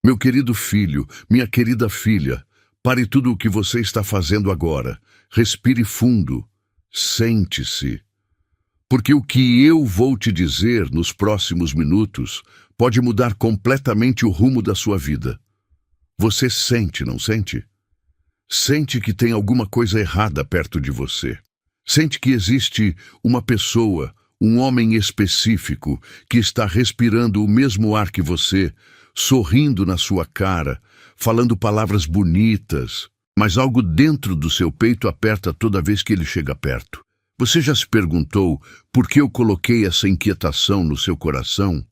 Meu querido filho, minha querida filha, pare tudo o que você está fazendo agora. Respire fundo. Sente-se. Porque o que eu vou te dizer nos próximos minutos pode mudar completamente o rumo da sua vida. Você sente, não sente? Sente que tem alguma coisa errada perto de você. Sente que existe uma pessoa, um homem específico, que está respirando o mesmo ar que você, sorrindo na sua cara, falando palavras bonitas, mas algo dentro do seu peito aperta toda vez que ele chega perto. Você já se perguntou por que eu coloquei essa inquietação no seu coração?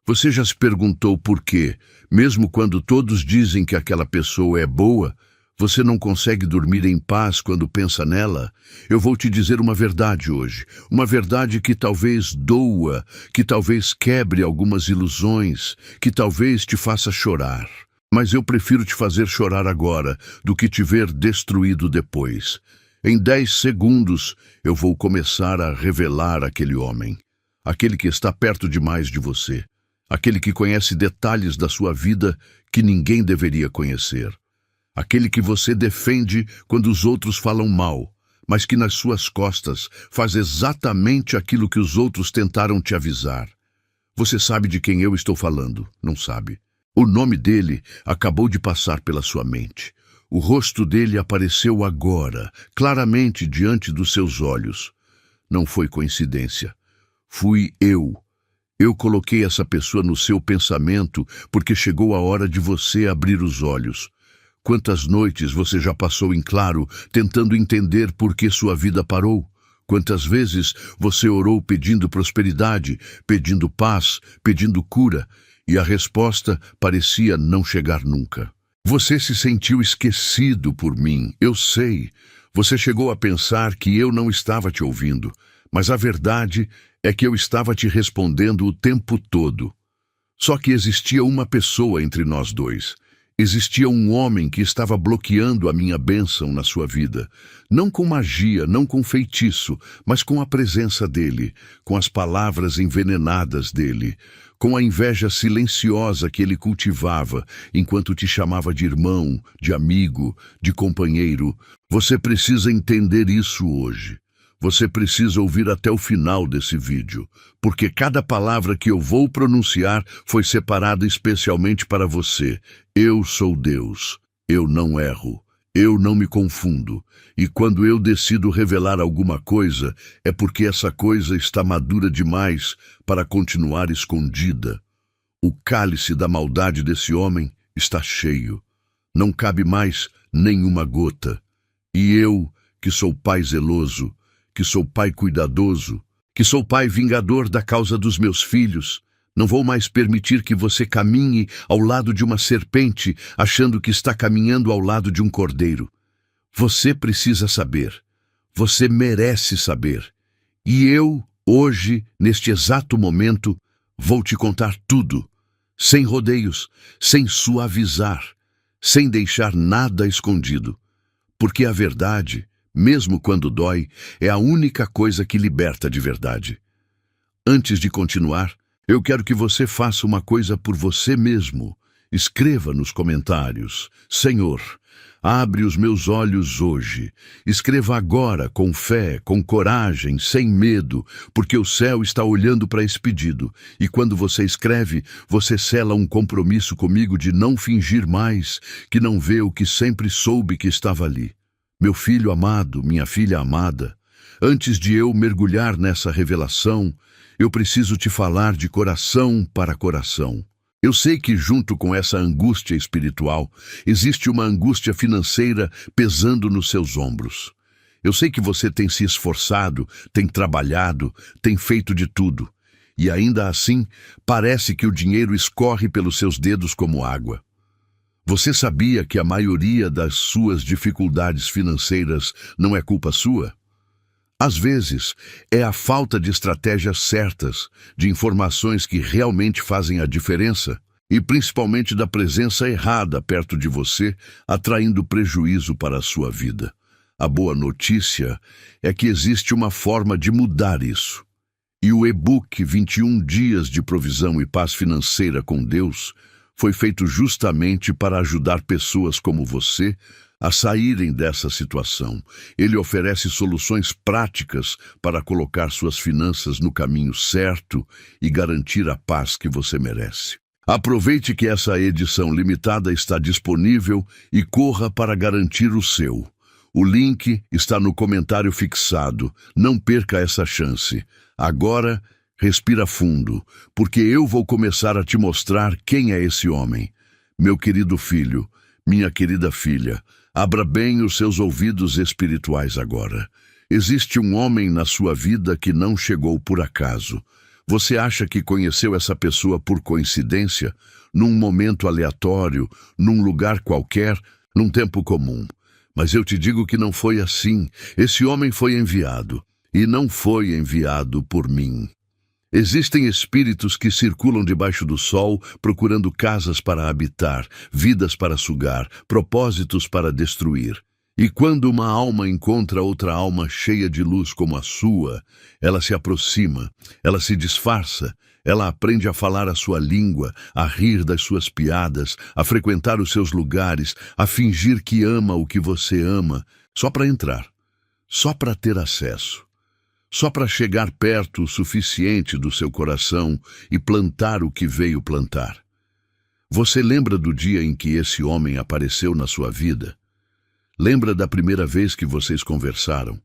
Você já se perguntou por que, mesmo quando todos dizem que aquela pessoa é boa, você não consegue dormir em paz quando pensa nela? Eu vou te dizer uma verdade hoje, uma verdade que talvez doa, que talvez quebre algumas ilusões, que talvez te faça chorar. Mas eu prefiro te fazer chorar agora do que te ver destruído depois. Em 10 segundos, eu vou começar a revelar aquele homem, aquele que está perto demais de você, aquele que conhece detalhes da sua vida que ninguém deveria conhecer, aquele que você defende quando os outros falam mal, mas que nas suas costas faz exatamente aquilo que os outros tentaram te avisar. Você sabe de quem eu estou falando, não sabe? O nome dele acabou de passar pela sua mente. O rosto dele apareceu agora, claramente diante dos seus olhos. Não foi coincidência. Fui eu. Eu coloquei essa pessoa no seu pensamento porque chegou a hora de você abrir os olhos. Quantas noites você já passou em claro, tentando entender por que sua vida parou? Quantas vezes você orou pedindo prosperidade, pedindo paz, pedindo cura, e a resposta parecia não chegar nunca? Você se sentiu esquecido por mim, eu sei. Você chegou a pensar que eu não estava te ouvindo, mas a verdade é que eu estava te respondendo o tempo todo. Só que existia uma pessoa entre nós dois. Existia um homem que estava bloqueando a minha bênção na sua vida. Não com magia, não com feitiço, mas com a presença dele, com as palavras envenenadas dele, com a inveja silenciosa que ele cultivava enquanto te chamava de irmão, de amigo, de companheiro. Você precisa entender isso hoje. Você precisa ouvir até o final desse vídeo, porque cada palavra que eu vou pronunciar foi separada especialmente para você. Eu sou Deus. Eu não erro. Eu não me confundo. E quando eu decido revelar alguma coisa, é porque essa coisa está madura demais para continuar escondida. O cálice da maldade desse homem está cheio. Não cabe mais nenhuma gota. E eu, que sou pai zeloso, que sou pai cuidadoso, que sou pai vingador da causa dos meus filhos, não vou mais permitir que você caminhe ao lado de uma serpente, achando que está caminhando ao lado de um cordeiro. Você precisa saber. Você merece saber. E eu, hoje, neste exato momento, vou te contar tudo, sem rodeios, sem suavizar, sem deixar nada escondido. Porque a verdade, mesmo quando dói, é a única coisa que liberta de verdade. Antes de continuar, eu quero que você faça uma coisa por você mesmo. Escreva nos comentários: Senhor, abre os meus olhos hoje. Escreva agora, com fé, com coragem, sem medo, porque o céu está olhando para esse pedido. E quando você escreve, você sela um compromisso comigo de não fingir mais, que não vê o que sempre soube que estava ali. Meu filho amado, minha filha amada, antes de eu mergulhar nessa revelação, eu preciso te falar de coração para coração. Eu sei que junto com essa angústia espiritual, existe uma angústia financeira pesando nos seus ombros. Eu sei que você tem se esforçado, tem trabalhado, tem feito de tudo. E ainda assim, parece que o dinheiro escorre pelos seus dedos como água. Você sabia que a maioria das suas dificuldades financeiras não é culpa sua? Às vezes, é a falta de estratégias certas, de informações que realmente fazem a diferença, e principalmente da presença errada perto de você, atraindo prejuízo para a sua vida. A boa notícia é que existe uma forma de mudar isso. E o e-book 21 Dias de Provisão e Paz Financeira com Deus foi feito justamente para ajudar pessoas como você a saírem dessa situação. Ele oferece soluções práticas para colocar suas finanças no caminho certo e garantir a paz que você merece. Aproveite que essa edição limitada está disponível e corra para garantir o seu. O link está no comentário fixado. Não perca essa chance. Agora, respira fundo, porque eu vou começar a te mostrar quem é esse homem. Meu querido filho, minha querida filha, abra bem os seus ouvidos espirituais agora. Existe um homem na sua vida que não chegou por acaso. Você acha que conheceu essa pessoa por coincidência, num momento aleatório, num lugar qualquer, num tempo comum. Mas eu te digo que não foi assim. Esse homem foi enviado, e não foi enviado por mim. Existem espíritos que circulam debaixo do sol, procurando casas para habitar, vidas para sugar, propósitos para destruir. E quando uma alma encontra outra alma cheia de luz como a sua, ela se aproxima, ela se disfarça, ela aprende a falar a sua língua, a rir das suas piadas, a frequentar os seus lugares, a fingir que ama o que você ama, só para entrar, só para ter acesso. Só para chegar perto o suficiente do seu coração e plantar o que veio plantar. Você lembra do dia em que esse homem apareceu na sua vida? Lembra da primeira vez que vocês conversaram?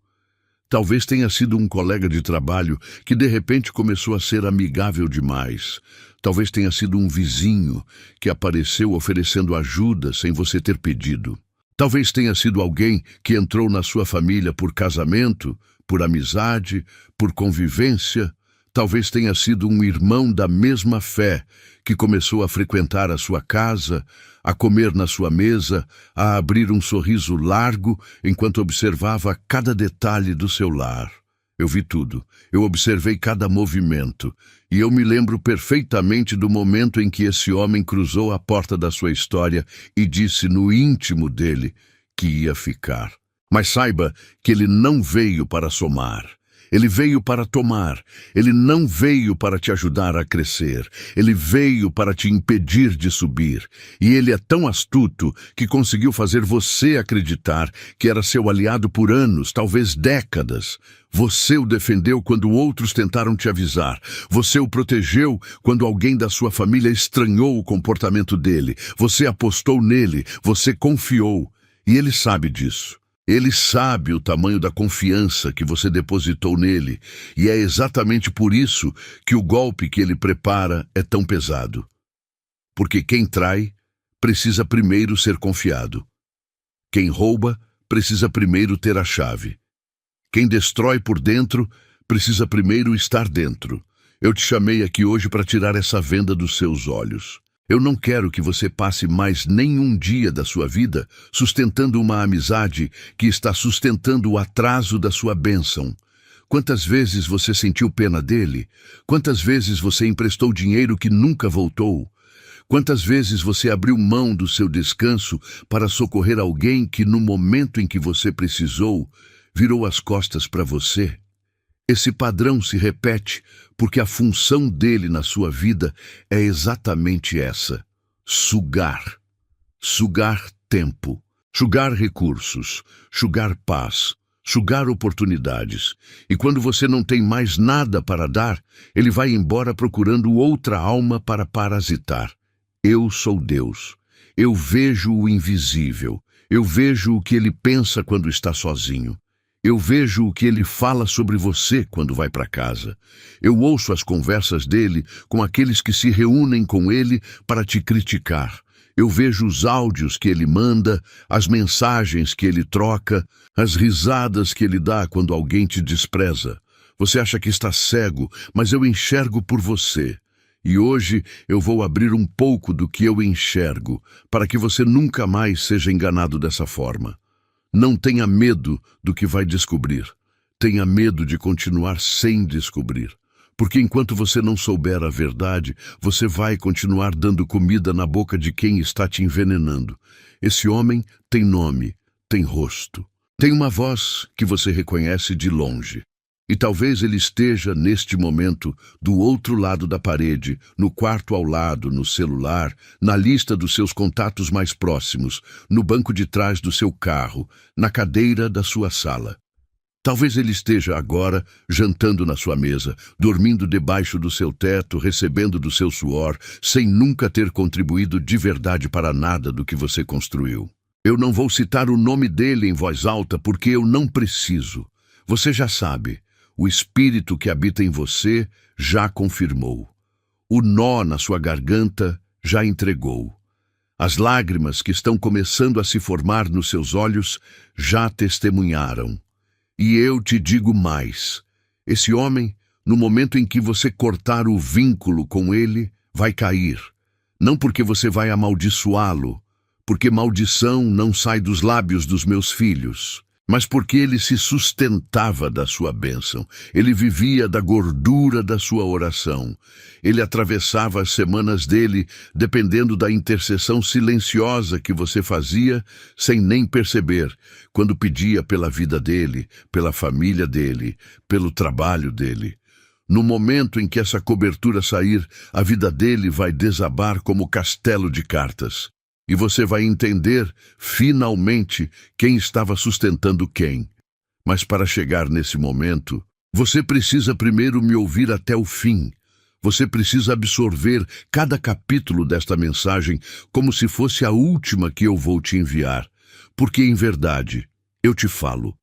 Talvez tenha sido um colega de trabalho que de repente começou a ser amigável demais. Talvez tenha sido um vizinho que apareceu oferecendo ajuda sem você ter pedido. Talvez tenha sido alguém que entrou na sua família por casamento, por amizade, por convivência. Talvez tenha sido um irmão da mesma fé que começou a frequentar a sua casa, a comer na sua mesa, a abrir um sorriso largo enquanto observava cada detalhe do seu lar. Eu vi tudo, eu observei cada movimento, e eu me lembro perfeitamente do momento em que esse homem cruzou a porta da sua história e disse no íntimo dele que ia ficar. Mas saiba que ele não veio para somar. Ele veio para tomar. Ele não veio para te ajudar a crescer. Ele veio para te impedir de subir. E ele é tão astuto que conseguiu fazer você acreditar que era seu aliado por anos, talvez décadas. Você o defendeu quando outros tentaram te avisar. Você o protegeu quando alguém da sua família estranhou o comportamento dele. Você apostou nele. Você confiou. E ele sabe disso. Ele sabe o tamanho da confiança que você depositou nele, e é exatamente por isso que o golpe que ele prepara é tão pesado. Porque quem trai precisa primeiro ser confiado. Quem rouba precisa primeiro ter a chave. Quem destrói por dentro precisa primeiro estar dentro. Eu te chamei aqui hoje para tirar essa venda dos seus olhos. Eu não quero que você passe mais nenhum dia da sua vida sustentando uma amizade que está sustentando o atraso da sua bênção. Quantas vezes você sentiu pena dele? Quantas vezes você emprestou dinheiro que nunca voltou? Quantas vezes você abriu mão do seu descanso para socorrer alguém que, no momento em que você precisou, virou as costas para você? Esse padrão se repete porque a função dele na sua vida é exatamente essa: sugar. Sugar tempo, sugar recursos, sugar paz, sugar oportunidades. E quando você não tem mais nada para dar, ele vai embora procurando outra alma para parasitar. Eu sou Deus. Eu vejo o invisível. Eu vejo o que ele pensa quando está sozinho. Eu vejo o que ele fala sobre você quando vai para casa. Eu ouço as conversas dele com aqueles que se reúnem com ele para te criticar. Eu vejo os áudios que ele manda, as mensagens que ele troca, as risadas que ele dá quando alguém te despreza. Você acha que está cego, mas eu enxergo por você. E hoje eu vou abrir um pouco do que eu enxergo, para que você nunca mais seja enganado dessa forma. Não tenha medo do que vai descobrir. Tenha medo de continuar sem descobrir. Porque enquanto você não souber a verdade, você vai continuar dando comida na boca de quem está te envenenando. Esse homem tem nome, tem rosto. Tem uma voz que você reconhece de longe. E talvez ele esteja, neste momento, do outro lado da parede, no quarto ao lado, no celular, na lista dos seus contatos mais próximos, no banco de trás do seu carro, na cadeira da sua sala. Talvez ele esteja agora jantando na sua mesa, dormindo debaixo do seu teto, recebendo do seu suor, sem nunca ter contribuído de verdade para nada do que você construiu. Eu não vou citar o nome dele em voz alta porque eu não preciso. Você já sabe. O espírito que habita em você já confirmou. O nó na sua garganta já entregou. As lágrimas que estão começando a se formar nos seus olhos já testemunharam. E eu te digo mais. Esse homem, no momento em que você cortar o vínculo com ele, vai cair. Não porque você vai amaldiçoá-lo, porque maldição não sai dos lábios dos meus filhos, mas porque ele se sustentava da sua bênção. Ele vivia da gordura da sua oração. Ele atravessava as semanas dele dependendo da intercessão silenciosa que você fazia sem nem perceber, quando pedia pela vida dele, pela família dele, pelo trabalho dele. No momento em que essa cobertura sair, a vida dele vai desabar como castelo de cartas. E você vai entender, finalmente, quem estava sustentando quem. Mas para chegar nesse momento, você precisa primeiro me ouvir até o fim. Você precisa absorver cada capítulo desta mensagem como se fosse a última que eu vou te enviar. Porque, em verdade, eu te falo.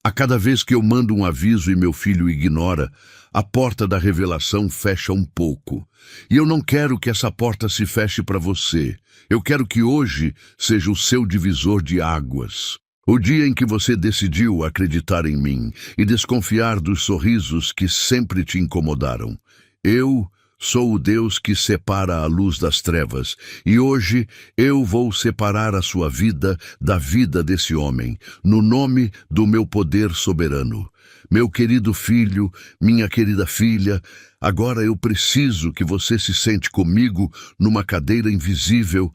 A cada vez que eu mando um aviso e meu filho ignora, a porta da revelação fecha um pouco. E eu não quero que essa porta se feche para você. Eu quero que hoje seja o seu divisor de águas. O dia em que você decidiu acreditar em mim e desconfiar dos sorrisos que sempre te incomodaram. Eu sou o Deus que separa a luz das trevas, e hoje eu vou separar a sua vida da vida desse homem, no nome do meu poder soberano. Meu querido filho, minha querida filha, agora eu preciso que você se sente comigo numa cadeira invisível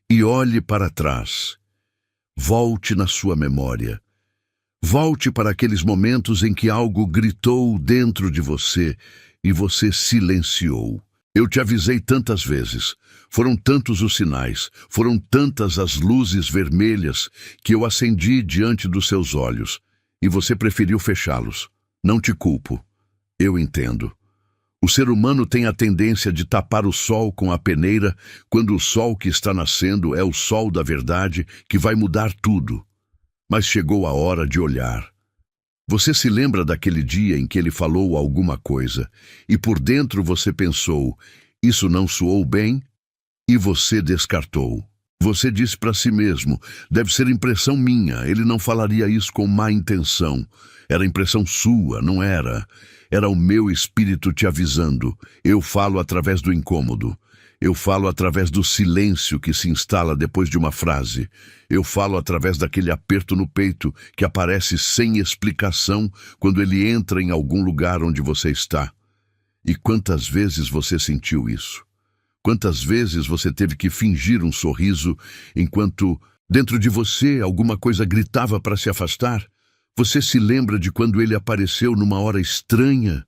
e olhe para trás. Volte na sua memória. Volte para aqueles momentos em que algo gritou dentro de você e você silenciou. Eu te avisei tantas vezes. Foram tantos os sinais, foram tantas as luzes vermelhas que eu acendi diante dos seus olhos. E você preferiu fechá-los. Não te culpo. Eu entendo. O ser humano tem a tendência de tapar o sol com a peneira quando o sol que está nascendo é o sol da verdade que vai mudar tudo. Mas chegou a hora de olhar. Você se lembra daquele dia em que ele falou alguma coisa e por dentro você pensou, isso não soou bem? E você descartou. Você disse para si mesmo, deve ser impressão minha, ele não falaria isso com má intenção. Era impressão sua, não era? Era o meu espírito te avisando. Eu falo através do incômodo. Eu falo através do silêncio que se instala depois de uma frase. Eu falo através daquele aperto no peito que aparece sem explicação quando ele entra em algum lugar onde você está. E quantas vezes você sentiu isso? Quantas vezes você teve que fingir um sorriso enquanto, dentro de você, alguma coisa gritava para se afastar? Você se lembra de quando ele apareceu numa hora estranha?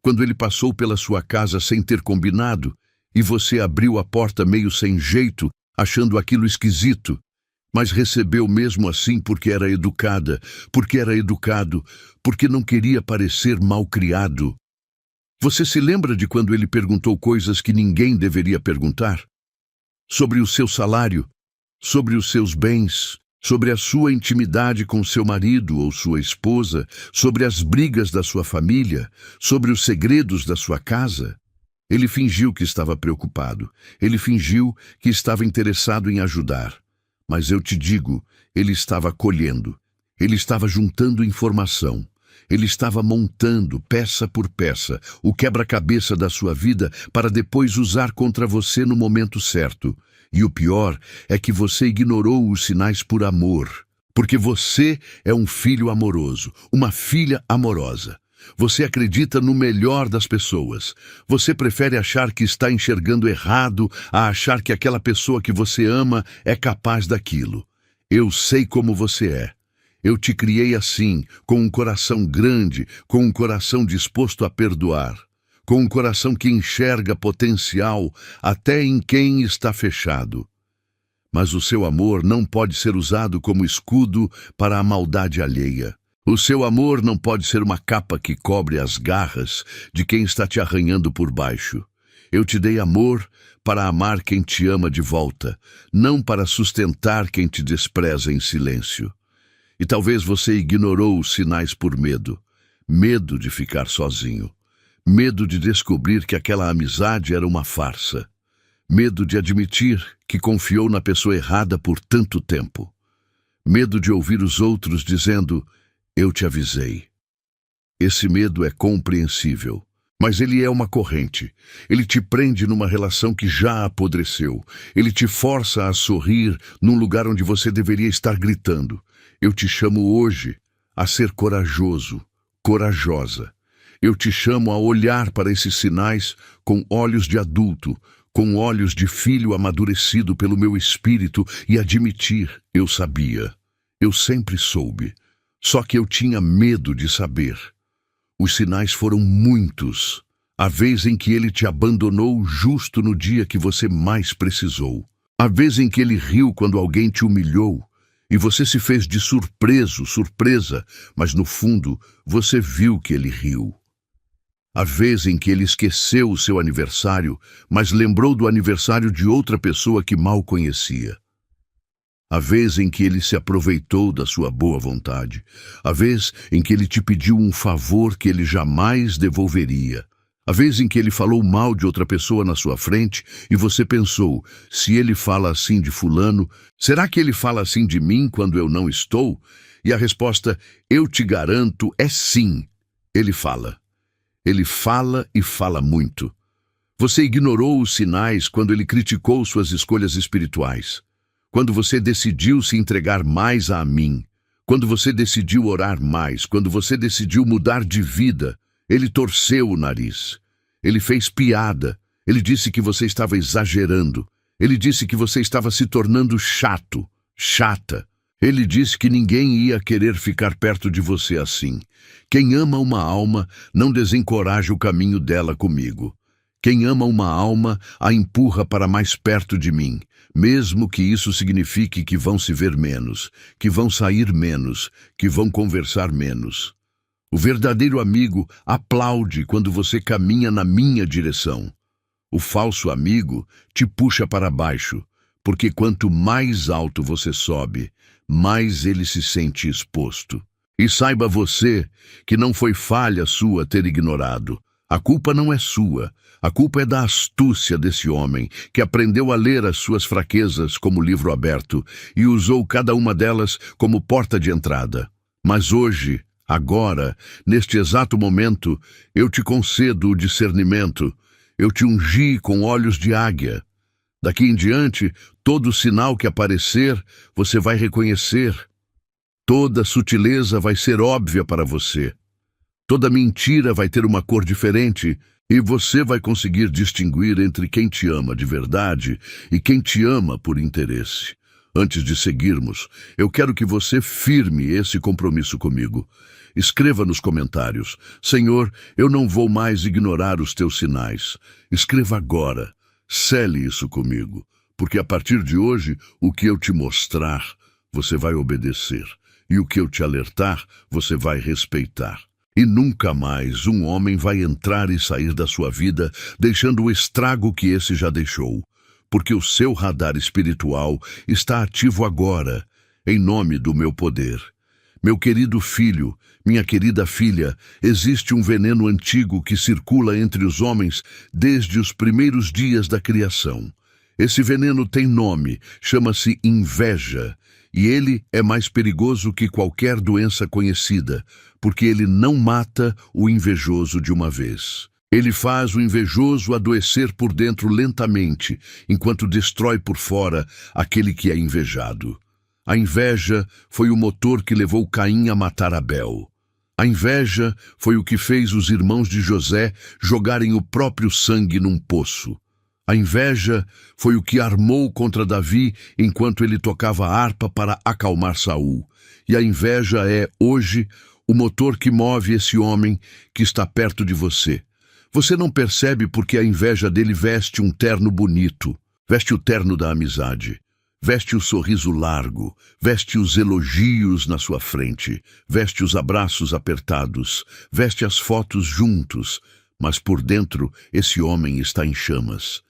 Quando ele passou pela sua casa sem ter combinado? E você abriu a porta meio sem jeito, achando aquilo esquisito, mas recebeu mesmo assim porque era educada, porque era educado, porque não queria parecer mal-criado. Você se lembra de quando ele perguntou coisas que ninguém deveria perguntar? Sobre o seu salário, sobre os seus bens, sobre a sua intimidade com seu marido ou sua esposa, sobre as brigas da sua família, sobre os segredos da sua casa? Ele fingiu que estava preocupado. Ele fingiu que estava interessado em ajudar. Mas eu te digo, ele estava colhendo. Ele estava juntando informação. Ele estava montando, peça por peça, o quebra-cabeça da sua vida para depois usar contra você no momento certo. E o pior é que você ignorou os sinais por amor. Porque você é um filho amoroso, uma filha amorosa. Você acredita no melhor das pessoas. Você prefere achar que está enxergando errado a achar que aquela pessoa que você ama é capaz daquilo. Eu sei como você é. Eu te criei assim, com um coração grande, com um coração disposto a perdoar, com um coração que enxerga potencial até em quem está fechado. Mas o seu amor não pode ser usado como escudo para a maldade alheia. O seu amor não pode ser uma capa que cobre as garras de quem está te arranhando por baixo. Eu te dei amor para amar quem te ama de volta, não para sustentar quem te despreza em silêncio. E talvez você ignorou os sinais por medo. Medo de ficar sozinho. Medo de descobrir que aquela amizade era uma farsa. Medo de admitir que confiou na pessoa errada por tanto tempo. Medo de ouvir os outros dizendo, eu te avisei. Esse medo é compreensível, mas ele é uma corrente. Ele te prende numa relação que já apodreceu. Ele te força a sorrir num lugar onde você deveria estar gritando. Eu te chamo hoje a ser corajoso, corajosa. Eu te chamo a olhar para esses sinais com olhos de adulto, com olhos de filho amadurecido pelo meu espírito e admitir, eu sabia. Eu sempre soube. Só que eu tinha medo de saber. Os sinais foram muitos. A vez em que ele te abandonou justo no dia que você mais precisou. A vez em que ele riu quando alguém te humilhou. E você se fez de surpresa, mas no fundo você viu que ele riu. A vez em que ele esqueceu o seu aniversário, mas lembrou do aniversário de outra pessoa que mal conhecia. A vez em que ele se aproveitou da sua boa vontade. A vez em que ele te pediu um favor que ele jamais devolveria. A vez em que ele falou mal de outra pessoa na sua frente e você pensou, se ele fala assim de fulano, será que ele fala assim de mim quando eu não estou? E a resposta, eu te garanto, é sim. Ele fala. Ele fala e fala muito. Você ignorou os sinais quando ele criticou suas escolhas espirituais. Quando você decidiu se entregar mais a mim. Quando você decidiu orar mais. Quando você decidiu mudar de vida. Ele torceu o nariz. Ele fez piada. Ele disse que você estava exagerando. Ele disse que você estava se tornando chato, chata. Ele disse que ninguém ia querer ficar perto de você assim. Quem ama uma alma não desencoraja o caminho dela comigo. Quem ama uma alma a empurra para mais perto de mim, mesmo que isso signifique que vão se ver menos, que vão sair menos, que vão conversar menos. O verdadeiro amigo aplaude quando você caminha na minha direção. O falso amigo te puxa para baixo, porque quanto mais alto você sobe, mais ele se sente exposto. E saiba você que não foi falha sua ter ignorado. A culpa não é sua. A culpa é da astúcia desse homem, que aprendeu a ler as suas fraquezas como livro aberto e usou cada uma delas como porta de entrada. Mas hoje, agora, neste exato momento, eu te concedo o discernimento. Eu te ungi com olhos de águia. Daqui em diante, todo sinal que aparecer, você vai reconhecer. Toda sutileza vai ser óbvia para você. Toda mentira vai ter uma cor diferente e você vai conseguir distinguir entre quem te ama de verdade e quem te ama por interesse. Antes de seguirmos, eu quero que você firme esse compromisso comigo. Escreva nos comentários, Senhor, eu não vou mais ignorar os teus sinais. Escreva agora, sele isso comigo, porque a partir de hoje, o que eu te mostrar, você vai obedecer, e o que eu te alertar, você vai respeitar. E nunca mais um homem vai entrar e sair da sua vida, deixando o estrago que esse já deixou, porque o seu radar espiritual está ativo agora, em nome do meu poder. Meu querido filho, minha querida filha, existe um veneno antigo que circula entre os homens desde os primeiros dias da criação. Esse veneno tem nome, chama-se inveja, e ele é mais perigoso que qualquer doença conhecida, porque ele não mata o invejoso de uma vez. Ele faz o invejoso adoecer por dentro lentamente, enquanto destrói por fora aquele que é invejado. A inveja foi o motor que levou Caim a matar Abel. A inveja foi o que fez os irmãos de José jogarem o próprio sangue num poço. A inveja foi o que armou contra Davi enquanto ele tocava a harpa para acalmar Saul. E a inveja é, hoje, o motor que move esse homem que está perto de você. Você não percebe porque a inveja dele veste um terno bonito, veste o terno da amizade, veste o sorriso largo, veste os elogios na sua frente, veste os abraços apertados, veste as fotos juntos, mas por dentro esse homem está em chamas.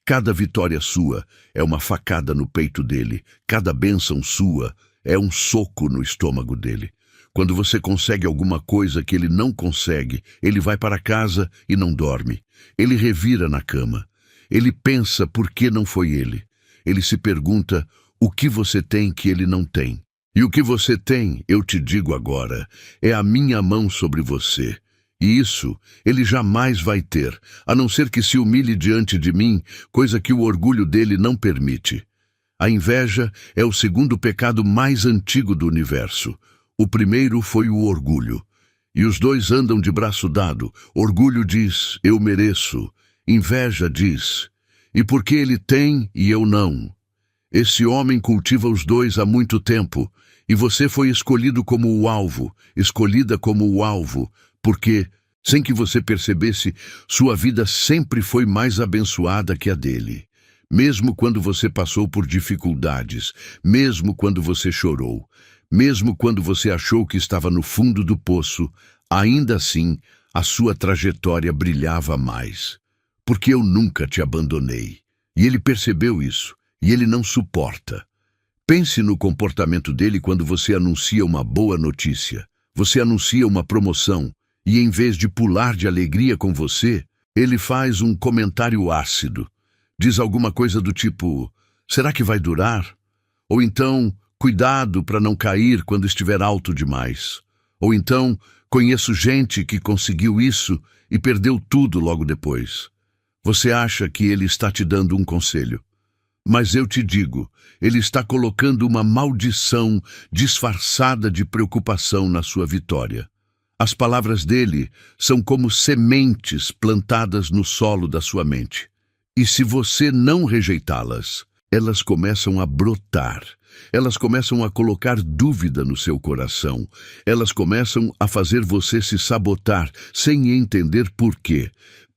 Cada vitória sua é uma facada no peito dele, cada bênção sua é um soco no estômago dele. Quando você consegue alguma coisa que ele não consegue, ele vai para casa e não dorme. Ele revira na cama. Ele pensa por que não foi ele. Ele se pergunta o que você tem que ele não tem. E o que você tem, eu te digo agora, é a minha mão sobre você. E isso ele jamais vai ter, a não ser que se humilhe diante de mim, coisa que o orgulho dele não permite. A inveja é o segundo pecado mais antigo do universo. O primeiro foi o orgulho. E os dois andam de braço dado. Orgulho diz, eu mereço. Inveja diz, e por que ele tem e eu não? Esse homem cultiva os dois há muito tempo, e você foi escolhido como o alvo, escolhida como o alvo, porque, sem que você percebesse, sua vida sempre foi mais abençoada que a dele. Mesmo quando você passou por dificuldades, mesmo quando você chorou, mesmo quando você achou que estava no fundo do poço, ainda assim, a sua trajetória brilhava mais. Porque eu nunca te abandonei. E ele percebeu isso, e ele não suporta. Pense no comportamento dele quando você anuncia uma boa notícia. Você anuncia uma promoção, e em vez de pular de alegria com você, ele faz um comentário ácido. Diz alguma coisa do tipo, será que vai durar? Ou então, cuidado para não cair quando estiver alto demais. Ou então, conheço gente que conseguiu isso e perdeu tudo logo depois. Você acha que ele está te dando um conselho. Mas eu te digo, ele está colocando uma maldição disfarçada de preocupação na sua vitória. As palavras dele são como sementes plantadas no solo da sua mente. E se você não rejeitá-las, elas começam a brotar. Elas começam a colocar dúvida no seu coração. Elas começam a fazer você se sabotar sem entender por quê.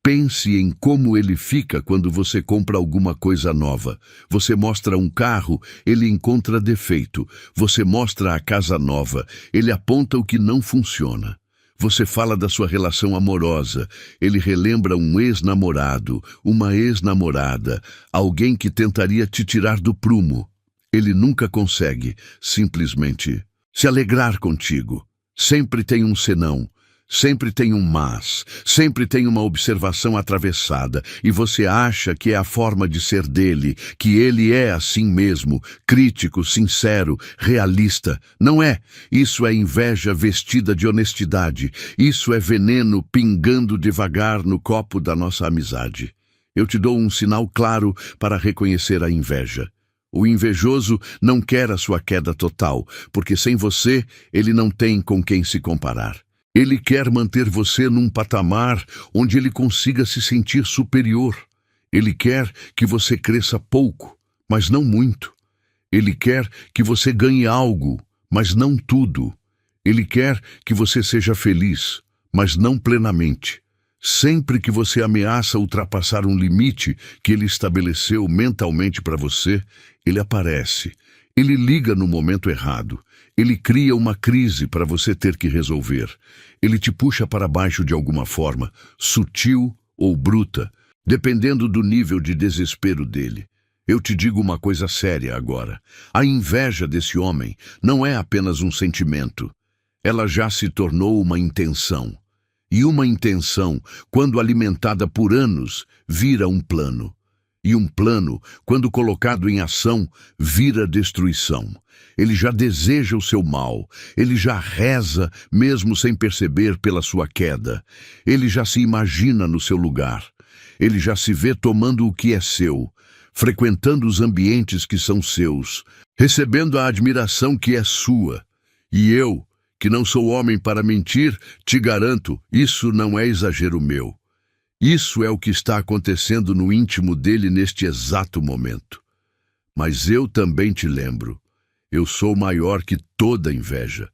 Pense em como ele fica quando você compra alguma coisa nova. Você mostra um carro, ele encontra defeito. Você mostra a casa nova, ele aponta o que não funciona. Você fala da sua relação amorosa, ele relembra um ex-namorado, uma ex-namorada, alguém que tentaria te tirar do prumo. Ele nunca consegue, simplesmente, se alegrar contigo. Sempre tem um senão, sempre tem um mas, sempre tem uma observação atravessada, e você acha que é a forma de ser dele, que ele é assim mesmo, crítico, sincero, realista. Não é. Isso é inveja vestida de honestidade. Isso é veneno pingando devagar no copo da nossa amizade. Eu te dou um sinal claro para reconhecer a inveja. O invejoso não quer a sua queda total, porque sem você ele não tem com quem se comparar. Ele quer manter você num patamar onde ele consiga se sentir superior. Ele quer que você cresça pouco, mas não muito. Ele quer que você ganhe algo, mas não tudo. Ele quer que você seja feliz, mas não plenamente. Sempre que você ameaça ultrapassar um limite que ele estabeleceu mentalmente para você, ele aparece. Ele liga no momento errado. Ele cria uma crise para você ter que resolver. Ele te puxa para baixo de alguma forma, sutil ou bruta, dependendo do nível de desespero dele. Eu te digo uma coisa séria agora. A inveja desse homem não é apenas um sentimento. Ela já se tornou uma intenção. E uma intenção, quando alimentada por anos, vira um plano. E um plano, quando colocado em ação, vira destruição. Ele já deseja o seu mal. Ele já reza, mesmo sem perceber pela sua queda. Ele já se imagina no seu lugar. Ele já se vê tomando o que é seu, frequentando os ambientes que são seus, recebendo a admiração que é sua. E eu, que não sou homem para mentir, te garanto, isso não é exagero meu. Isso é o que está acontecendo no íntimo dele neste exato momento. Mas eu também te lembro. Eu sou maior que toda inveja.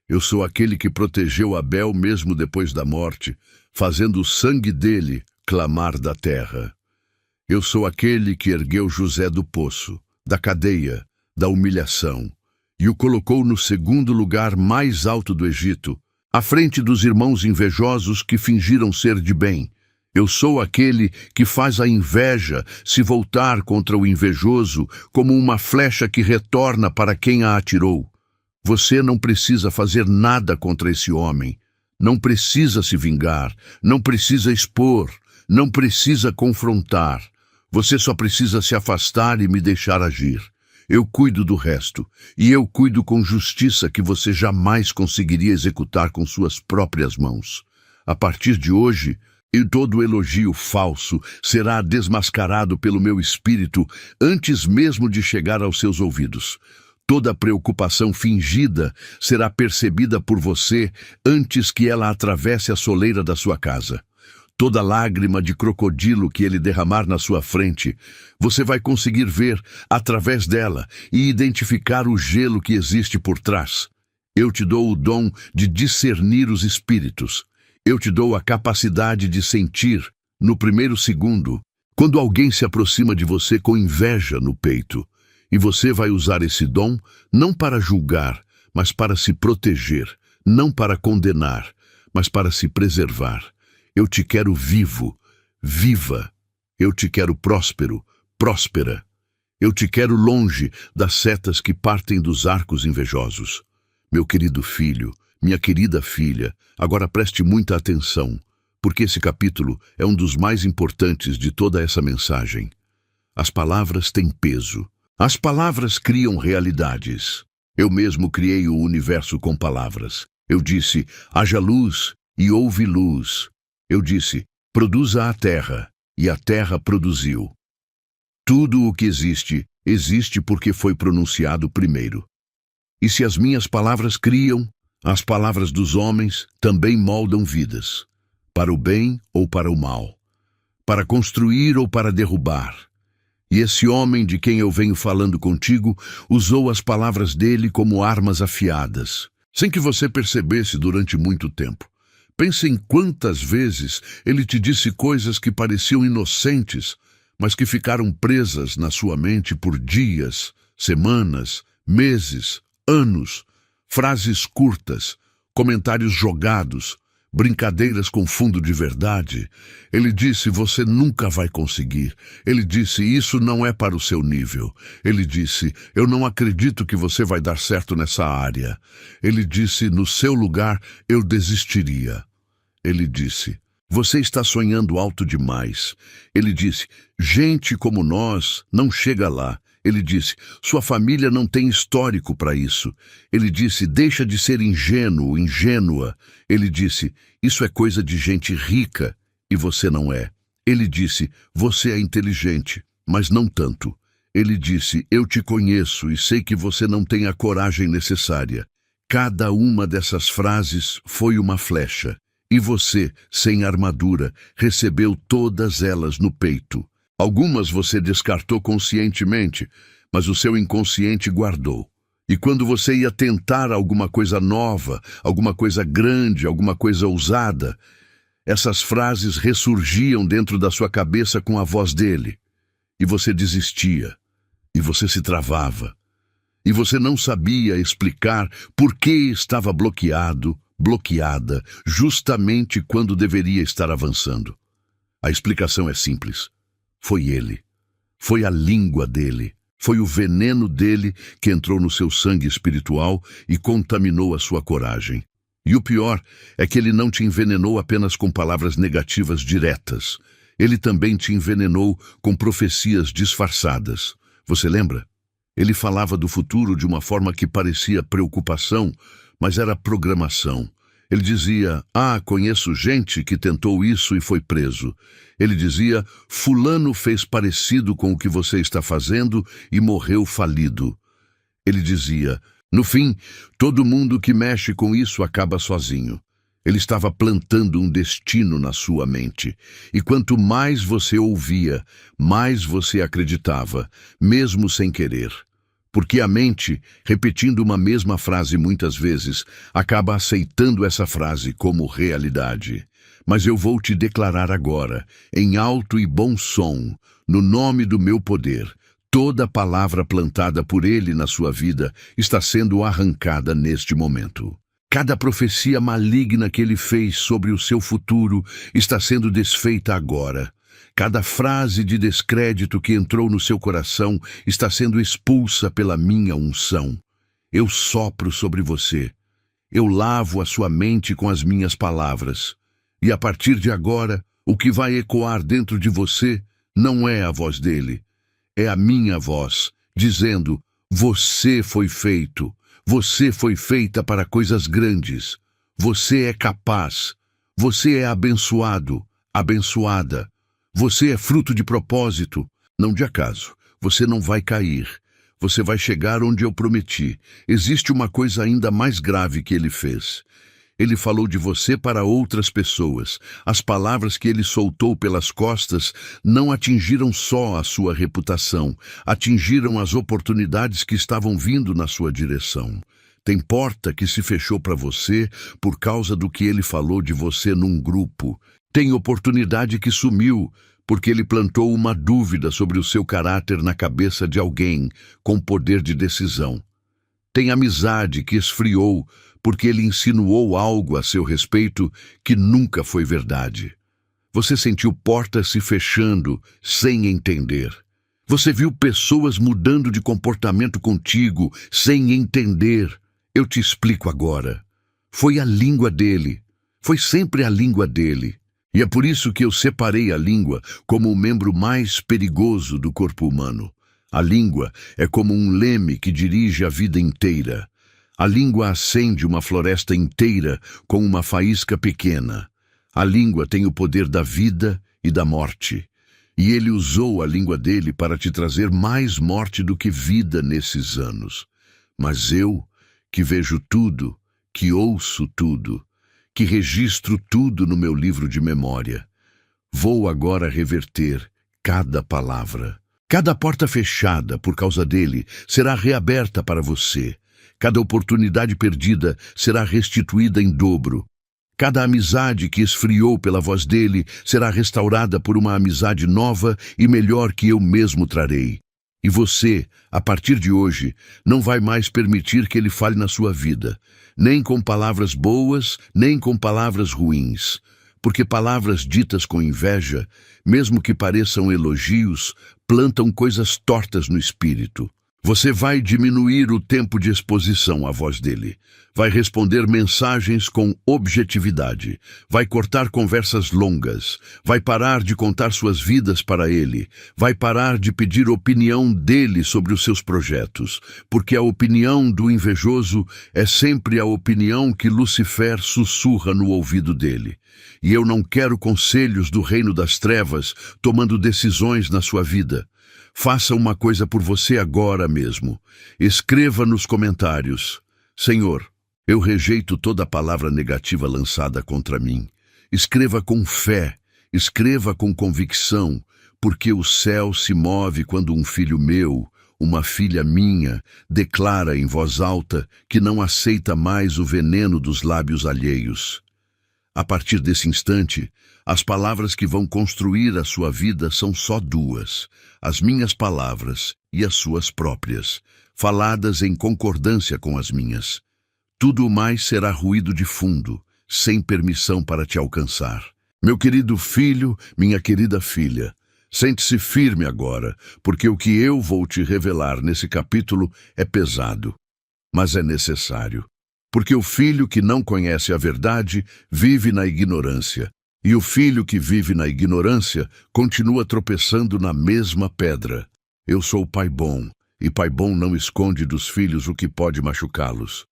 Eu sou aquele que protegeu Abel mesmo depois da morte, fazendo o sangue dele clamar da terra. Eu sou aquele que ergueu José do poço, da cadeia, da humilhação, e o colocou no segundo lugar mais alto do Egito, à frente dos irmãos invejosos que fingiram ser de bem. Eu sou aquele que faz a inveja se voltar contra o invejoso como uma flecha que retorna para quem a atirou. Você não precisa fazer nada contra esse homem. Não precisa se vingar, não precisa expor, não precisa confrontar. Você só precisa se afastar e me deixar agir. Eu cuido do resto, e eu cuido com justiça que você jamais conseguiria executar com suas próprias mãos. A partir de hoje, e todo elogio falso será desmascarado pelo meu espírito antes mesmo de chegar aos seus ouvidos. Toda preocupação fingida será percebida por você antes que ela atravesse a soleira da sua casa. Toda lágrima de crocodilo que ele derramar na sua frente, você vai conseguir ver através dela e identificar o gelo que existe por trás. Eu te dou o dom de discernir os espíritos. Eu te dou a capacidade de sentir, no primeiro segundo, quando alguém se aproxima de você com inveja no peito. E você vai usar esse dom não para julgar, mas para se proteger, não para condenar, mas para se preservar. Eu te quero vivo, viva. Eu te quero próspero, próspera. Eu te quero longe das setas que partem dos arcos invejosos. Meu querido filho, minha querida filha, agora preste muita atenção, porque esse capítulo é um dos mais importantes de toda essa mensagem. As palavras têm peso. As palavras criam realidades. Eu mesmo criei o universo com palavras. Eu disse, haja luz, e houve luz. Eu disse, produza a terra, e a terra produziu. Tudo o que existe, existe porque foi pronunciado primeiro. E se as minhas palavras criam, as palavras dos homens também moldam vidas, para o bem ou para o mal, para construir ou para derrubar. E esse homem de quem eu venho falando contigo usou as palavras dele como armas afiadas, sem que você percebesse durante muito tempo. Pense em quantas vezes ele te disse coisas que pareciam inocentes, mas que ficaram presas na sua mente por dias, semanas, meses, anos. Frases curtas, comentários jogados, brincadeiras com fundo de verdade. Ele disse, você nunca vai conseguir. Ele disse, isso não é para o seu nível. Ele disse, eu não acredito que você vai dar certo nessa área. Ele disse, no seu lugar, eu desistiria. Ele disse, você está sonhando alto demais. Ele disse, gente como nós não chega lá. Ele disse, sua família não tem histórico para isso. Ele disse, deixa de ser ingênuo, ingênua. Ele disse, isso é coisa de gente rica, e você não é. Ele disse, você é inteligente, mas não tanto. Ele disse, eu te conheço e sei que você não tem a coragem necessária. Cada uma dessas frases foi uma flecha, e você, sem armadura, recebeu todas elas no peito. Algumas você descartou conscientemente, mas o seu inconsciente guardou. E quando você ia tentar alguma coisa nova, alguma coisa grande, alguma coisa ousada, essas frases ressurgiam dentro da sua cabeça com a voz dele. E você desistia, e você se travava. E você não sabia explicar por que estava bloqueado, bloqueada, justamente quando deveria estar avançando. A explicação é simples. Foi ele. Foi a língua dele. Foi o veneno dele que entrou no seu sangue espiritual e contaminou a sua coragem. E o pior é que ele não te envenenou apenas com palavras negativas diretas. Ele também te envenenou com profecias disfarçadas. Você lembra? Ele falava do futuro de uma forma que parecia preocupação, mas era programação. Ele dizia, conheço gente que tentou isso e foi preso. Ele dizia, fulano fez parecido com o que você está fazendo e morreu falido. Ele dizia, no fim, todo mundo que mexe com isso acaba sozinho. Ele estava plantando um destino na sua mente. E quanto mais você ouvia, mais você acreditava, mesmo sem querer. Porque a mente, repetindo uma mesma frase muitas vezes, acaba aceitando essa frase como realidade. Mas eu vou te declarar agora, em alto e bom som, no nome do meu poder, toda palavra plantada por Ele na sua vida está sendo arrancada neste momento. Cada profecia maligna que Ele fez sobre o seu futuro está sendo desfeita agora. Cada frase de descrédito que entrou no seu coração está sendo expulsa pela minha unção. Eu sopro sobre você. Eu lavo a sua mente com as minhas palavras. E a partir de agora, o que vai ecoar dentro de você não é a voz dele. É a minha voz, dizendo: você foi feito. Você foi feita para coisas grandes. Você é capaz. Você é abençoado, abençoada. Você é fruto de propósito, não de acaso. Você não vai cair. Você vai chegar onde eu prometi. Existe uma coisa ainda mais grave que ele fez. Ele falou de você para outras pessoas. As palavras que ele soltou pelas costas não atingiram só a sua reputação, atingiram as oportunidades que estavam vindo na sua direção. Tem porta que se fechou para você por causa do que ele falou de você num grupo. Tem oportunidade que sumiu porque ele plantou uma dúvida sobre o seu caráter na cabeça de alguém com poder de decisão. Tem amizade que esfriou porque ele insinuou algo a seu respeito que nunca foi verdade. Você sentiu portas se fechando sem entender. Você viu pessoas mudando de comportamento contigo sem entender. Eu te explico agora. Foi a língua dele. Foi sempre a língua dele. E é por isso que eu separei a língua como o membro mais perigoso do corpo humano. A língua é como um leme que dirige a vida inteira. A língua acende uma floresta inteira com uma faísca pequena. A língua tem o poder da vida e da morte. E ele usou a língua dele para te trazer mais morte do que vida nesses anos. Mas eu, que vejo tudo, que ouço tudo, que registro tudo no meu livro de memória, vou agora reverter cada palavra. Cada porta fechada por causa dele será reaberta para você. Cada oportunidade perdida será restituída em dobro. Cada amizade que esfriou pela voz dele será restaurada por uma amizade nova e melhor que eu mesmo trarei. E você, a partir de hoje, não vai mais permitir que ele fale na sua vida, nem com palavras boas, nem com palavras ruins. Porque palavras ditas com inveja, mesmo que pareçam elogios, plantam coisas tortas no espírito. Você vai diminuir o tempo de exposição à voz dele. Vai responder mensagens com objetividade. Vai cortar conversas longas. Vai parar de contar suas vidas para ele. Vai parar de pedir opinião dele sobre os seus projetos. Porque a opinião do invejoso é sempre a opinião que Lucifer sussurra no ouvido dele. E eu não quero conselhos do reino das trevas tomando decisões na sua vida. Faça uma coisa por você agora mesmo. Escreva nos comentários: Senhor, eu rejeito toda palavra negativa lançada contra mim. Escreva com fé, escreva com convicção, porque o céu se move quando um filho meu, uma filha minha, declara em voz alta que não aceita mais o veneno dos lábios alheios. A partir desse instante, as palavras que vão construir a sua vida são só duas: as minhas palavras e as suas próprias, faladas em concordância com as minhas. Tudo mais será ruído de fundo, sem permissão para te alcançar. Meu querido filho, minha querida filha, sente-se firme agora, porque o que eu vou te revelar nesse capítulo é pesado, mas é necessário. Porque o filho que não conhece a verdade vive na ignorância, e o filho que vive na ignorância continua tropeçando na mesma pedra. Eu sou pai bom, e pai bom não esconde dos filhos o que pode machucá-los.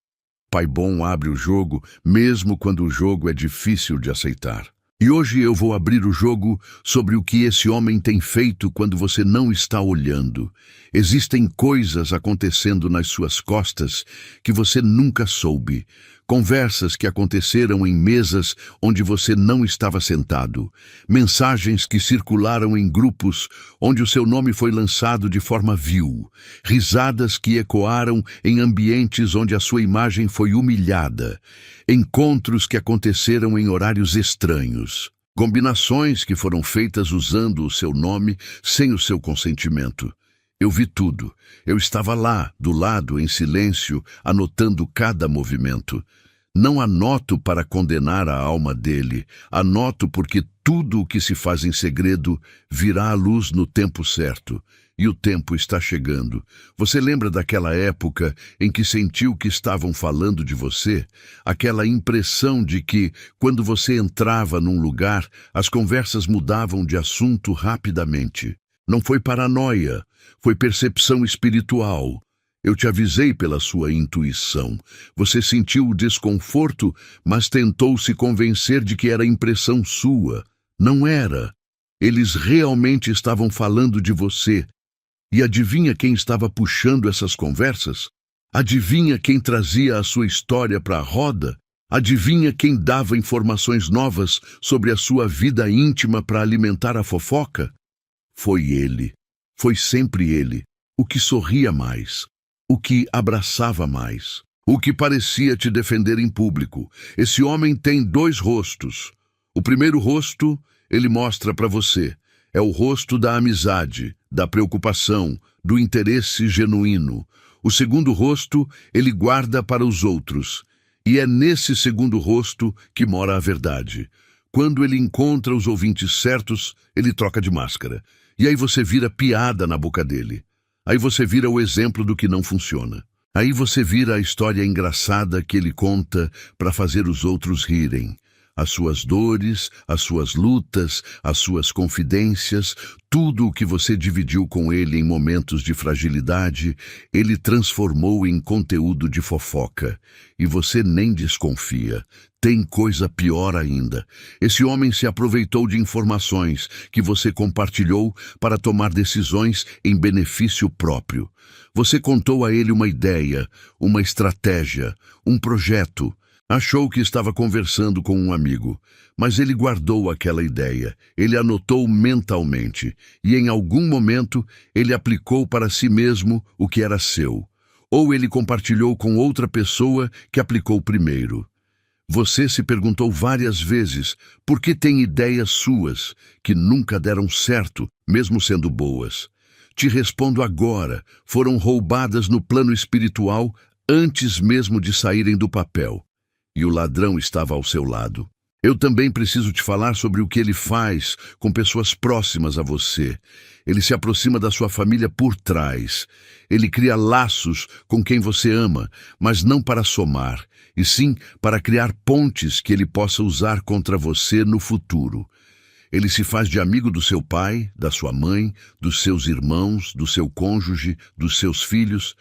Pai bom abre o jogo, mesmo quando o jogo é difícil de aceitar. E hoje eu vou abrir o jogo sobre o que esse homem tem feito quando você não está olhando. Existem coisas acontecendo nas suas costas que você nunca soube. conversas que aconteceram em mesas onde você não estava sentado, mensagens que circularam em grupos onde o seu nome foi lançado de forma vil, risadas que ecoaram em ambientes onde a sua imagem foi humilhada, encontros que aconteceram em horários estranhos, combinações que foram feitas usando o seu nome sem o seu consentimento. Eu vi tudo. Eu estava lá, do lado, em silêncio, anotando cada movimento. Não anoto para condenar a alma dele. Anoto porque tudo o que se faz em segredo virá à luz no tempo certo. E o tempo está chegando. Você lembra daquela época em que sentiu que estavam falando de você? Aquela impressão de que, quando você entrava num lugar, as conversas mudavam de assunto rapidamente. Não foi paranoia. Foi percepção espiritual. Eu te avisei pela sua intuição. Você sentiu o desconforto, mas tentou se convencer de que era impressão sua. Não era. Eles realmente estavam falando de você. E adivinha quem estava puxando essas conversas? Adivinha quem trazia a sua história para a roda? Adivinha quem dava informações novas sobre a sua vida íntima para alimentar a fofoca? Foi ele. Foi sempre ele, o que sorria mais, o que abraçava mais, o que parecia te defender em público. Esse homem tem dois rostos. O primeiro rosto, ele mostra para você. É o rosto da amizade, da preocupação, do interesse genuíno. O segundo rosto, ele guarda para os outros. E é nesse segundo rosto que mora a verdade. Quando ele encontra os ouvintes certos, ele troca de máscara. E aí você vira piada na boca dele. Aí você vira o exemplo do que não funciona. Aí você vira a história engraçada que ele conta para fazer os outros rirem. As suas dores, as suas lutas, as suas confidências, tudo o que você dividiu com ele em momentos de fragilidade, ele transformou em conteúdo de fofoca. E você nem desconfia. Tem coisa pior ainda. Esse homem se aproveitou de informações que você compartilhou para tomar decisões em benefício próprio. Você contou a ele uma ideia, uma estratégia, um projeto. Achou que estava conversando com um amigo, mas ele guardou aquela ideia, ele anotou mentalmente, e em algum momento ele aplicou para si mesmo o que era seu. Ou ele compartilhou com outra pessoa que aplicou primeiro. Você se perguntou várias vezes por que tem ideias suas que nunca deram certo, mesmo sendo boas. Te respondo agora, foram roubadas no plano espiritual antes mesmo de saírem do papel. E o ladrão estava ao seu lado. Eu também preciso te falar sobre o que ele faz com pessoas próximas a você. Ele se aproxima da sua família por trás. Ele cria laços com quem você ama, mas não para somar, e sim para criar pontes que ele possa usar contra você no futuro. Ele se faz de amigo do seu pai, da sua mãe, dos seus irmãos, do seu cônjuge, dos seus filhos,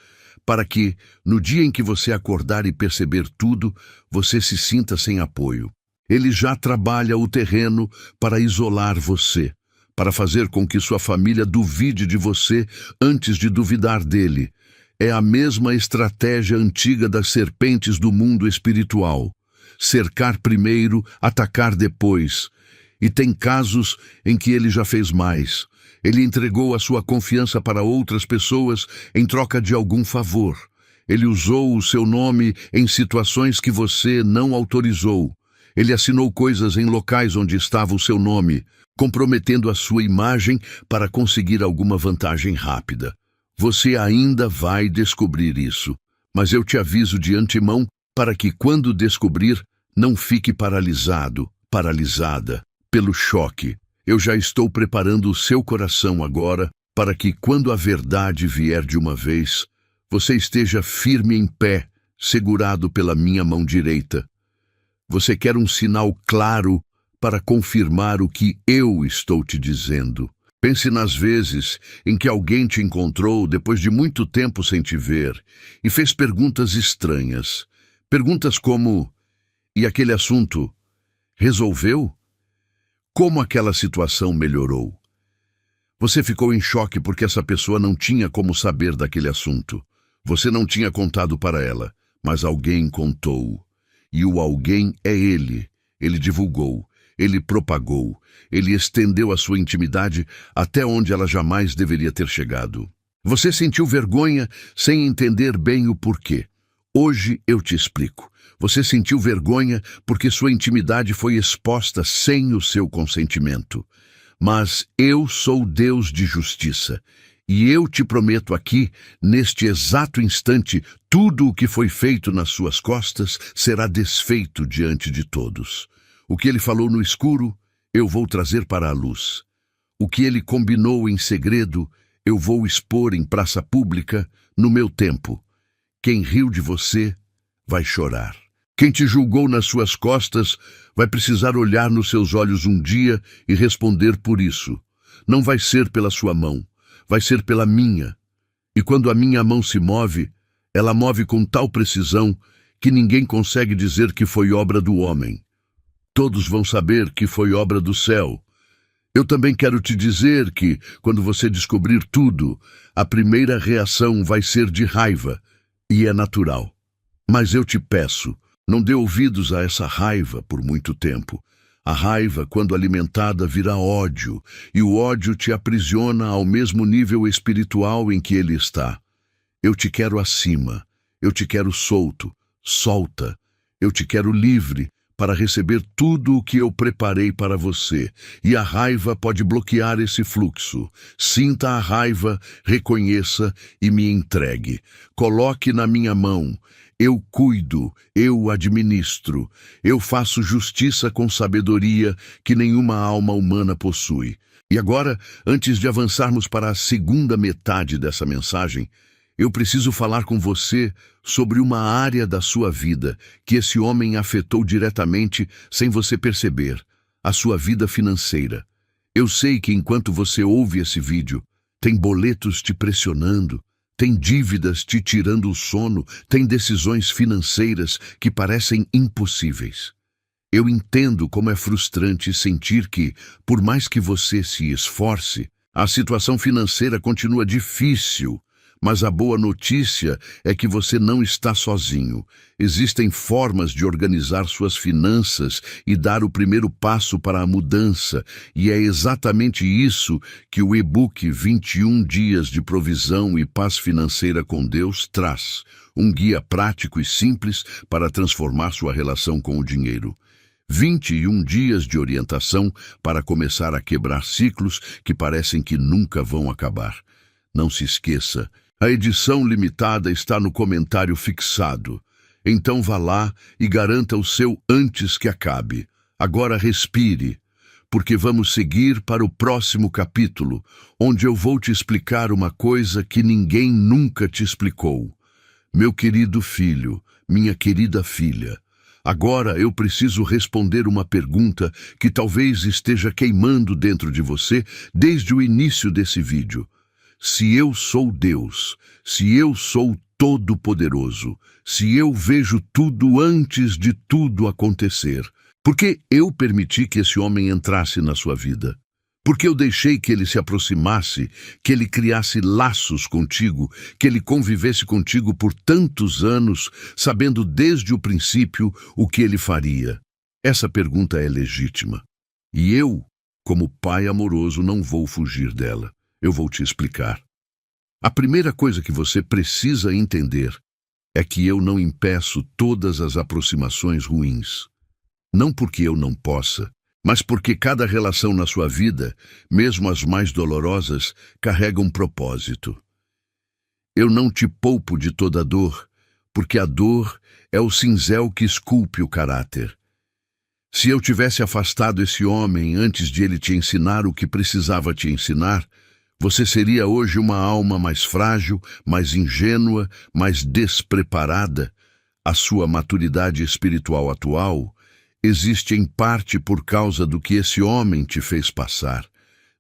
para que, no dia em que você acordar e perceber tudo, você se sinta sem apoio. Ele já trabalha o terreno para isolar você, para fazer com que sua família duvide de você antes de duvidar dele. É a mesma estratégia antiga das serpentes do mundo espiritual. Cercar primeiro, atacar depois. E tem casos em que ele já fez mais. Ele entregou a sua confiança para outras pessoas em troca de algum favor. Ele usou o seu nome em situações que você não autorizou. Ele assinou coisas em locais onde estava o seu nome, comprometendo a sua imagem para conseguir alguma vantagem rápida. Você ainda vai descobrir isso, mas eu te aviso de antemão para que, quando descobrir, não fique paralisado, paralisada, pelo choque. Eu já estou preparando o seu coração agora para que, quando a verdade vier de uma vez, você esteja firme em pé, segurado pela minha mão direita. Você quer um sinal claro para confirmar o que eu estou te dizendo. Pense nas vezes em que alguém te encontrou depois de muito tempo sem te ver e fez perguntas estranhas. Perguntas como: e aquele assunto resolveu? Como aquela situação melhorou? Você ficou em choque porque essa pessoa não tinha como saber daquele assunto. Você não tinha contado para ela, mas alguém contou. E o alguém é ele. Ele divulgou, ele propagou, ele estendeu a sua intimidade até onde ela jamais deveria ter chegado. Você sentiu vergonha sem entender bem o porquê. Hoje eu te explico. Você sentiu vergonha porque sua intimidade foi exposta sem o seu consentimento. Mas eu sou Deus de justiça. E eu te prometo aqui, neste exato instante, tudo o que foi feito nas suas costas será desfeito diante de todos. O que ele falou no escuro, eu vou trazer para a luz. O que ele combinou em segredo, eu vou expor em praça pública no meu tempo. Quem riu de você vai chorar. Quem te julgou nas suas costas vai precisar olhar nos seus olhos um dia e responder por isso. Não vai ser pela sua mão, vai ser pela minha. E quando a minha mão se move, ela move com tal precisão que ninguém consegue dizer que foi obra do homem. Todos vão saber que foi obra do céu. Eu também quero te dizer que, quando você descobrir tudo, a primeira reação vai ser de raiva, e é natural. Mas eu te peço, não dê ouvidos a essa raiva por muito tempo. A raiva, quando alimentada, vira ódio, e o ódio te aprisiona ao mesmo nível espiritual em que ele está. Eu te quero acima, eu te quero solto, solta, eu te quero livre, para receber tudo o que eu preparei para você, e a raiva pode bloquear esse fluxo. Sinta a raiva, reconheça e me entregue. Coloque na minha mão. Eu cuido, eu administro, eu faço justiça com sabedoria que nenhuma alma humana possui. E agora, antes de avançarmos para a segunda metade dessa mensagem, eu preciso falar com você sobre uma área da sua vida que esse homem afetou diretamente sem você perceber, a sua vida financeira. Eu sei que enquanto você ouve esse vídeo, tem boletos te pressionando, tem dívidas te tirando o sono, tem decisões financeiras que parecem impossíveis. Eu entendo como é frustrante sentir que, por mais que você se esforce, a situação financeira continua difícil. Mas a boa notícia é que você não está sozinho. Existem formas de organizar suas finanças e dar o primeiro passo para a mudança, e é exatamente isso que o e-book 21 Dias de Provisão e Paz Financeira com Deus traz. Um guia prático e simples para transformar sua relação com o dinheiro. 21 dias de orientação para começar a quebrar ciclos que parecem que nunca vão acabar. Não se esqueça, a edição limitada está no comentário fixado. Então vá lá e garanta o seu antes que acabe. Agora respire, porque vamos seguir para o próximo capítulo, onde eu vou te explicar uma coisa que ninguém nunca te explicou. Meu querido filho, minha querida filha, agora eu preciso responder uma pergunta que talvez esteja queimando dentro de você desde o início desse vídeo. Se eu sou Deus, se eu sou todo-poderoso, se eu vejo tudo antes de tudo acontecer, por que eu permiti que esse homem entrasse na sua vida? Por que eu deixei que ele se aproximasse, que ele criasse laços contigo, que ele convivesse contigo por tantos anos, sabendo desde o princípio o que ele faria? Essa pergunta é legítima. E eu, como pai amoroso, não vou fugir dela. Eu vou te explicar. A primeira coisa que você precisa entender é que eu não impeço todas as aproximações ruins. Não porque eu não possa, mas porque cada relação na sua vida, mesmo as mais dolorosas, carrega um propósito. Eu não te poupo de toda dor, porque a dor é o cinzel que esculpe o caráter. Se eu tivesse afastado esse homem antes de ele te ensinar o que precisava te ensinar, você seria hoje uma alma mais frágil, mais ingênua, mais despreparada. A sua maturidade espiritual atual existe em parte por causa do que esse homem te fez passar.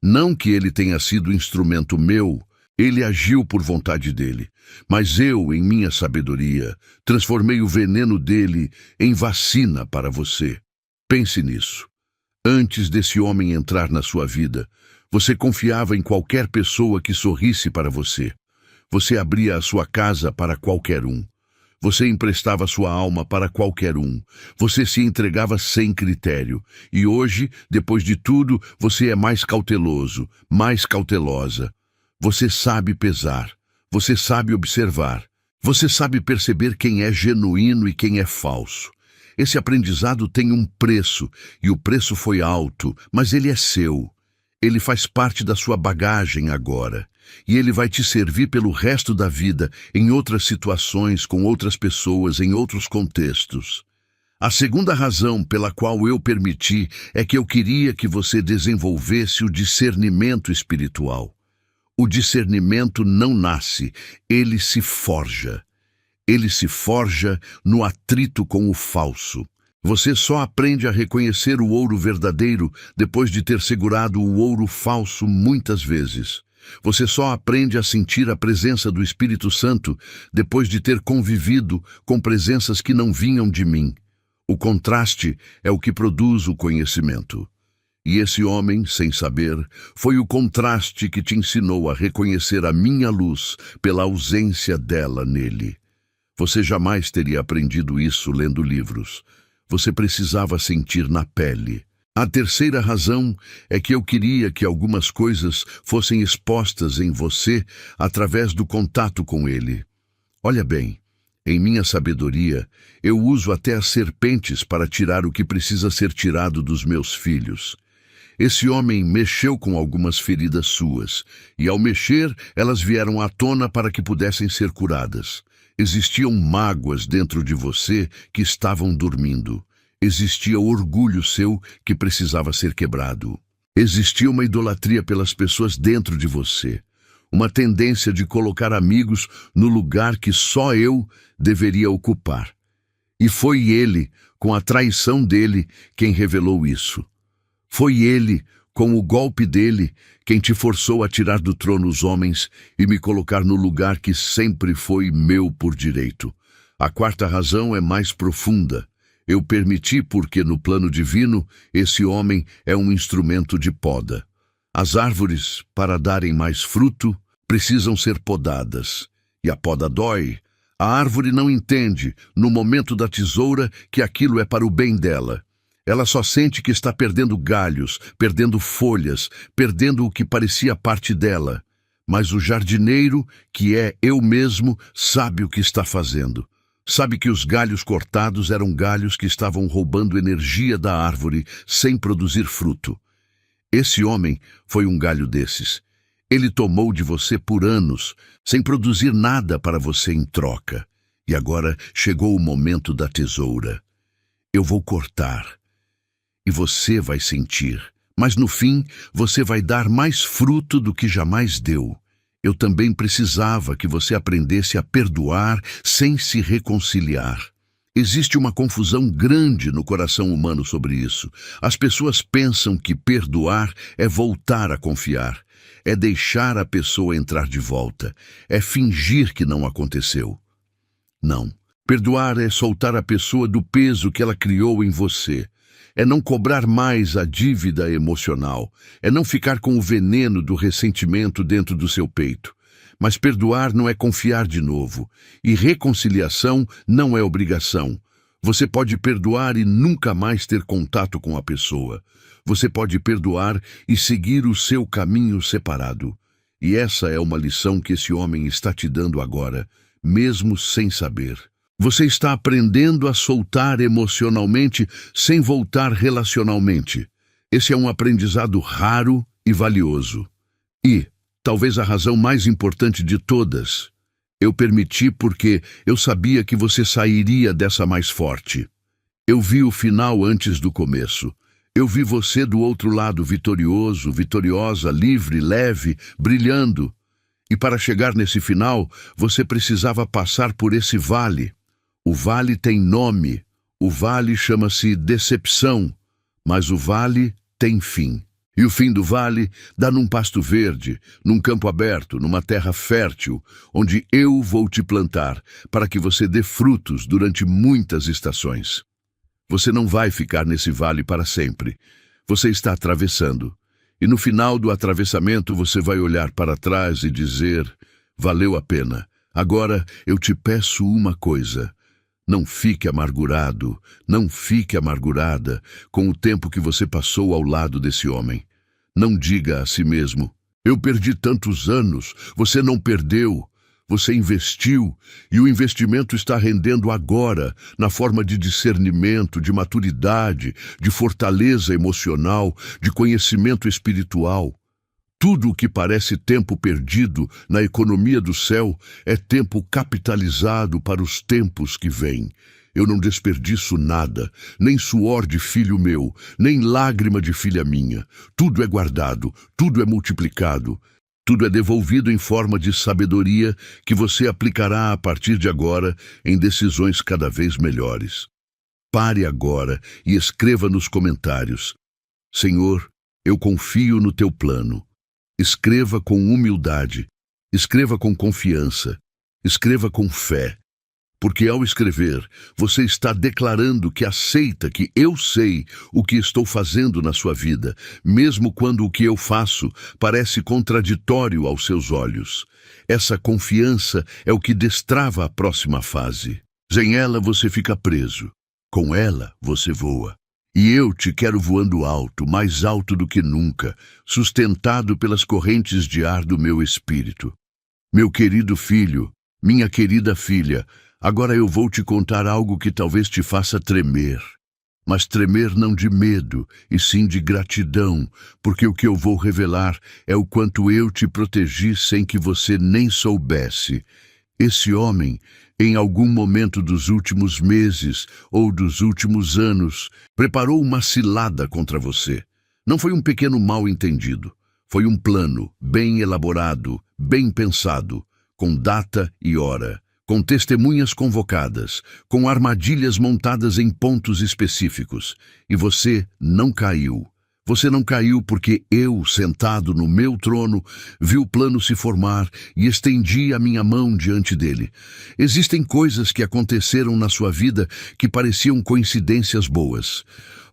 Não que ele tenha sido instrumento meu, ele agiu por vontade dele. Mas eu, em minha sabedoria, transformei o veneno dele em vacina para você. Pense nisso. Antes desse homem entrar na sua vida, você confiava em qualquer pessoa que sorrisse para você. Você abria a sua casa para qualquer um. Você emprestava sua alma para qualquer um. Você se entregava sem critério. E hoje, depois de tudo, você é mais cauteloso, mais cautelosa. Você sabe pesar. Você sabe observar. Você sabe perceber quem é genuíno e quem é falso. Esse aprendizado tem um preço, e o preço foi alto, mas ele é seu. Ele faz parte da sua bagagem agora. E ele vai te servir pelo resto da vida, em outras situações, com outras pessoas, em outros contextos. A segunda razão pela qual eu permiti é que eu queria que você desenvolvesse o discernimento espiritual. O discernimento não nasce, ele se forja. Ele se forja no atrito com o falso. Você só aprende a reconhecer o ouro verdadeiro depois de ter segurado o ouro falso muitas vezes. Você só aprende a sentir a presença do Espírito Santo depois de ter convivido com presenças que não vinham de mim. O contraste é o que produz o conhecimento. E esse homem, sem saber, foi o contraste que te ensinou a reconhecer a minha luz pela ausência dela nele. Você jamais teria aprendido isso lendo livros. Você precisava sentir na pele. A terceira razão é que eu queria que algumas coisas fossem expostas em você através do contato com ele. Olha bem, em minha sabedoria, eu uso até as serpentes para tirar o que precisa ser tirado dos meus filhos. Esse homem mexeu com algumas feridas suas, e ao mexer, elas vieram à tona para que pudessem ser curadas. Existiam mágoas dentro de você que estavam dormindo. Existia orgulho seu que precisava ser quebrado. Existia uma idolatria pelas pessoas dentro de você. Uma tendência de colocar amigos no lugar que só eu deveria ocupar. E foi ele, com a traição dele, quem revelou isso. Foi ele, com o golpe dele, quem te forçou a tirar do trono os homens e me colocar no lugar que sempre foi meu por direito. A quarta razão é mais profunda. Eu permiti porque, no plano divino, esse homem é um instrumento de poda. As árvores, para darem mais fruto, precisam ser podadas. E a poda dói. A árvore não entende, no momento da tesoura, que aquilo é para o bem dela. Ela só sente que está perdendo galhos, perdendo folhas, perdendo o que parecia parte dela. Mas o jardineiro, que é eu mesmo, sabe o que está fazendo. Sabe que os galhos cortados eram galhos que estavam roubando energia da árvore sem produzir fruto. Esse homem foi um galho desses. Ele tomou de você por anos, sem produzir nada para você em troca. E agora chegou o momento da tesoura. Eu vou cortar. E você vai sentir. Mas no fim, você vai dar mais fruto do que jamais deu. Eu também precisava que você aprendesse a perdoar sem se reconciliar. Existe uma confusão grande no coração humano sobre isso. As pessoas pensam que perdoar é voltar a confiar, é deixar a pessoa entrar de volta, é fingir que não aconteceu. Não. Perdoar é soltar a pessoa do peso que ela criou em você. É não cobrar mais a dívida emocional. É não ficar com o veneno do ressentimento dentro do seu peito. Mas perdoar não é confiar de novo. E reconciliação não é obrigação. Você pode perdoar e nunca mais ter contato com a pessoa. Você pode perdoar e seguir o seu caminho separado. E essa é uma lição que esse homem está te dando agora, mesmo sem saber. Você está aprendendo a soltar emocionalmente sem voltar relacionalmente. Esse é um aprendizado raro e valioso. E, talvez a razão mais importante de todas, eu permiti porque eu sabia que você sairia dessa mais forte. Eu vi o final antes do começo. Eu vi você do outro lado vitorioso, vitoriosa, livre, leve, brilhando. E para chegar nesse final, você precisava passar por esse vale. O vale tem nome, o vale chama-se decepção, mas o vale tem fim. E o fim do vale dá num pasto verde, num campo aberto, numa terra fértil, onde eu vou te plantar, para que você dê frutos durante muitas estações. Você não vai ficar nesse vale para sempre. Você está atravessando. E no final do atravessamento você vai olhar para trás e dizer, valeu a pena. Agora eu te peço uma coisa. Não fique amargurado, não fique amargurada com o tempo que você passou ao lado desse homem. Não diga a si mesmo: eu perdi tantos anos. Você não perdeu. Você investiu, e o investimento está rendendo agora, na forma de discernimento, de maturidade, de fortaleza emocional, de conhecimento espiritual. Tudo o que parece tempo perdido na economia do céu é tempo capitalizado para os tempos que vêm. Eu não desperdiço nada, nem suor de filho meu, nem lágrima de filha minha. Tudo é guardado, tudo é multiplicado. Tudo é devolvido em forma de sabedoria que você aplicará a partir de agora em decisões cada vez melhores. Pare agora e escreva nos comentários: Senhor, eu confio no teu plano. Escreva com humildade, escreva com confiança, escreva com fé. Porque ao escrever, você está declarando que aceita que eu sei o que estou fazendo na sua vida, mesmo quando o que eu faço parece contraditório aos seus olhos. Essa confiança é o que destrava a próxima fase. Sem ela você fica preso, com ela você voa. E eu te quero voando alto, mais alto do que nunca, sustentado pelas correntes de ar do meu espírito. Meu querido filho, minha querida filha, agora eu vou te contar algo que talvez te faça tremer. Mas tremer não de medo, e sim de gratidão, porque o que eu vou revelar é o quanto eu te protegi sem que você nem soubesse. Esse homem, em algum momento dos últimos meses ou dos últimos anos, preparou uma cilada contra você. Não foi um pequeno mal-entendido. Foi um plano bem elaborado, bem pensado, com data e hora, com testemunhas convocadas, com armadilhas montadas em pontos específicos. E você não caiu. Você não caiu porque eu, sentado no meu trono, vi o plano se formar e estendi a minha mão diante dele. Existem coisas que aconteceram na sua vida que pareciam coincidências boas.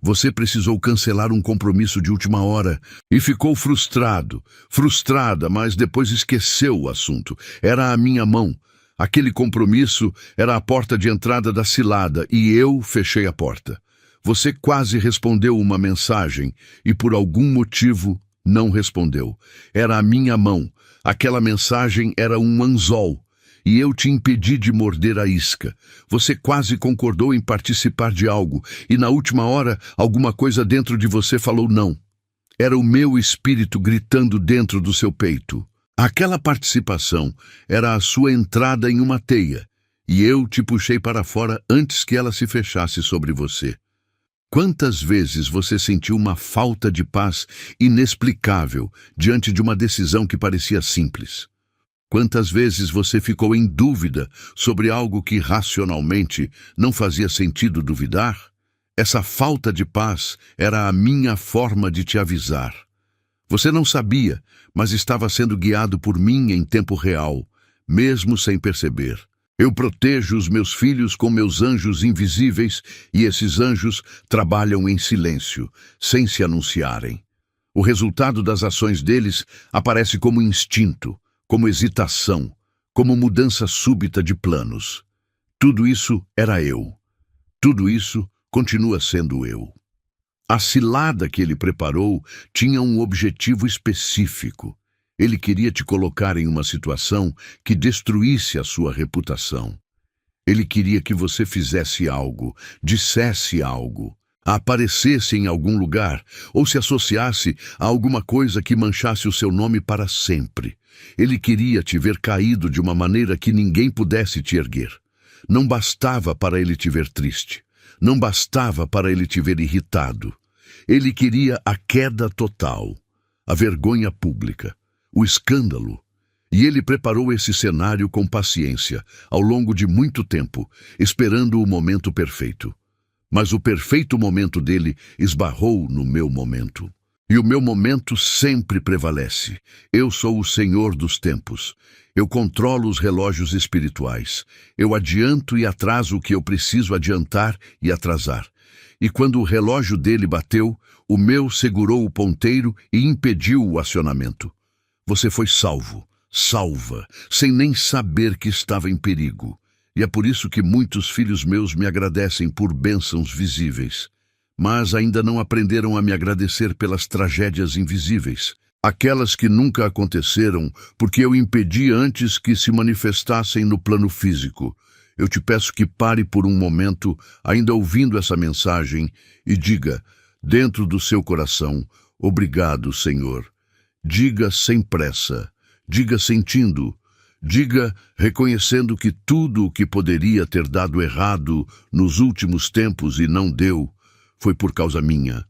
Você precisou cancelar um compromisso de última hora e ficou frustrada, mas depois esqueceu o assunto. Era a minha mão. Aquele compromisso era a porta de entrada da cilada e eu fechei a porta. Você quase respondeu uma mensagem e por algum motivo não respondeu. Era a minha mão. Aquela mensagem era um anzol e eu te impedi de morder a isca. Você quase concordou em participar de algo e na última hora alguma coisa dentro de você falou não. Era o meu espírito gritando dentro do seu peito. Aquela participação era a sua entrada em uma teia e eu te puxei para fora antes que ela se fechasse sobre você. Quantas vezes você sentiu uma falta de paz inexplicável diante de uma decisão que parecia simples? Quantas vezes você ficou em dúvida sobre algo que racionalmente não fazia sentido duvidar? Essa falta de paz era a minha forma de te avisar. Você não sabia, mas estava sendo guiado por mim em tempo real, mesmo sem perceber. Eu protejo os meus filhos com meus anjos invisíveis e esses anjos trabalham em silêncio, sem se anunciarem. O resultado das ações deles aparece como instinto, como hesitação, como mudança súbita de planos. Tudo isso era eu. Tudo isso continua sendo eu. A cilada que ele preparou tinha um objetivo específico. Ele queria te colocar em uma situação que destruísse a sua reputação. Ele queria que você fizesse algo, dissesse algo, aparecesse em algum lugar ou se associasse a alguma coisa que manchasse o seu nome para sempre. Ele queria te ver caído de uma maneira que ninguém pudesse te erguer. Não bastava para ele te ver triste. Não bastava para ele te ver irritado. Ele queria a queda total, a vergonha pública, o escândalo. E ele preparou esse cenário com paciência, ao longo de muito tempo, esperando o momento perfeito. Mas o perfeito momento dele esbarrou no meu momento. E o meu momento sempre prevalece. Eu sou o Senhor dos tempos. Eu controlo os relógios espirituais. Eu adianto e atraso o que eu preciso adiantar e atrasar. E quando o relógio dele bateu, o meu segurou o ponteiro e impediu o acionamento. Você foi salvo, salva, sem nem saber que estava em perigo. E é por isso que muitos filhos meus me agradecem por bênçãos visíveis, mas ainda não aprenderam a me agradecer pelas tragédias invisíveis, aquelas que nunca aconteceram porque eu impedi antes que se manifestassem no plano físico. Eu te peço que pare por um momento, ainda ouvindo essa mensagem, e diga, dentro do seu coração, obrigado, Senhor. Diga sem pressa, diga sentindo, diga reconhecendo que tudo o que poderia ter dado errado nos últimos tempos e não deu, foi por causa minha.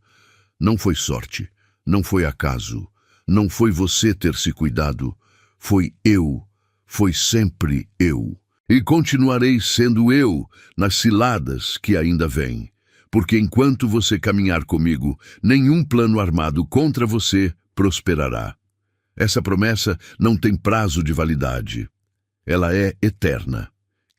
Não foi sorte, não foi acaso, não foi você ter se cuidado, foi eu, foi sempre eu. E continuarei sendo eu nas ciladas que ainda vêm, porque enquanto você caminhar comigo, nenhum plano armado contra você prosperará. Essa promessa não tem prazo de validade. Ela é eterna.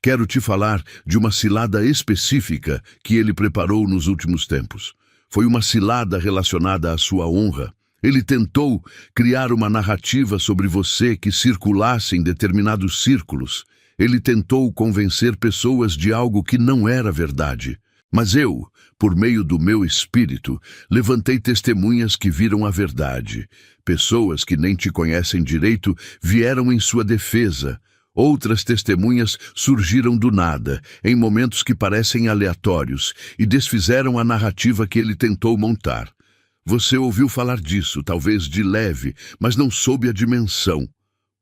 Quero te falar de uma cilada específica que ele preparou nos últimos tempos. Foi uma cilada relacionada à sua honra. Ele tentou criar uma narrativa sobre você que circulasse em determinados círculos. Ele tentou convencer pessoas de algo que não era verdade. Mas eu, por meio do meu espírito, levantei testemunhas que viram a verdade. Pessoas que nem te conhecem direito vieram em sua defesa. Outras testemunhas surgiram do nada, em momentos que parecem aleatórios, e desfizeram a narrativa que ele tentou montar. Você ouviu falar disso, talvez de leve, mas não soube a dimensão.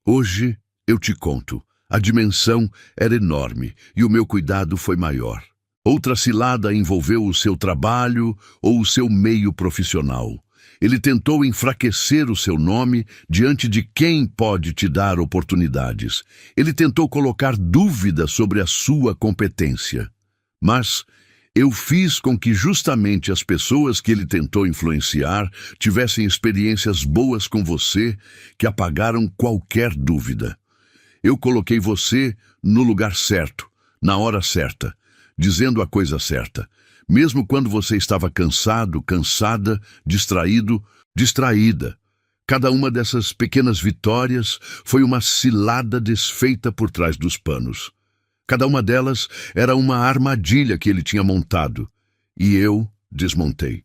Hoje eu te conto. A dimensão era enorme e o meu cuidado foi maior. Outra cilada envolveu o seu trabalho ou o seu meio profissional. Ele tentou enfraquecer o seu nome diante de quem pode te dar oportunidades. Ele tentou colocar dúvida sobre a sua competência. Mas eu fiz com que justamente as pessoas que ele tentou influenciar tivessem experiências boas com você que apagaram qualquer dúvida. Eu coloquei você no lugar certo, na hora certa, dizendo a coisa certa, mesmo quando você estava cansado, cansada, distraído, distraída. Cada uma dessas pequenas vitórias foi uma cilada desfeita por trás dos panos. Cada uma delas era uma armadilha que ele tinha montado, e eu desmontei.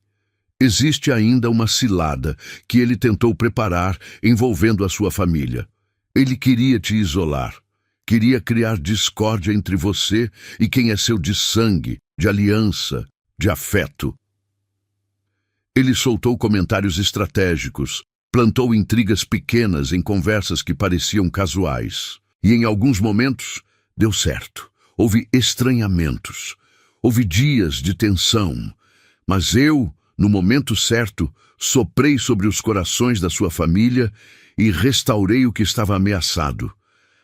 Existe ainda uma cilada que ele tentou preparar envolvendo a sua família. Ele queria te isolar, queria criar discórdia entre você e quem é seu de sangue, de aliança, de afeto. Ele soltou comentários estratégicos, plantou intrigas pequenas em conversas que pareciam casuais. E em alguns momentos, deu certo. Houve estranhamentos, houve dias de tensão. Mas eu, no momento certo, soprei sobre os corações da sua família e restaurei o que estava ameaçado.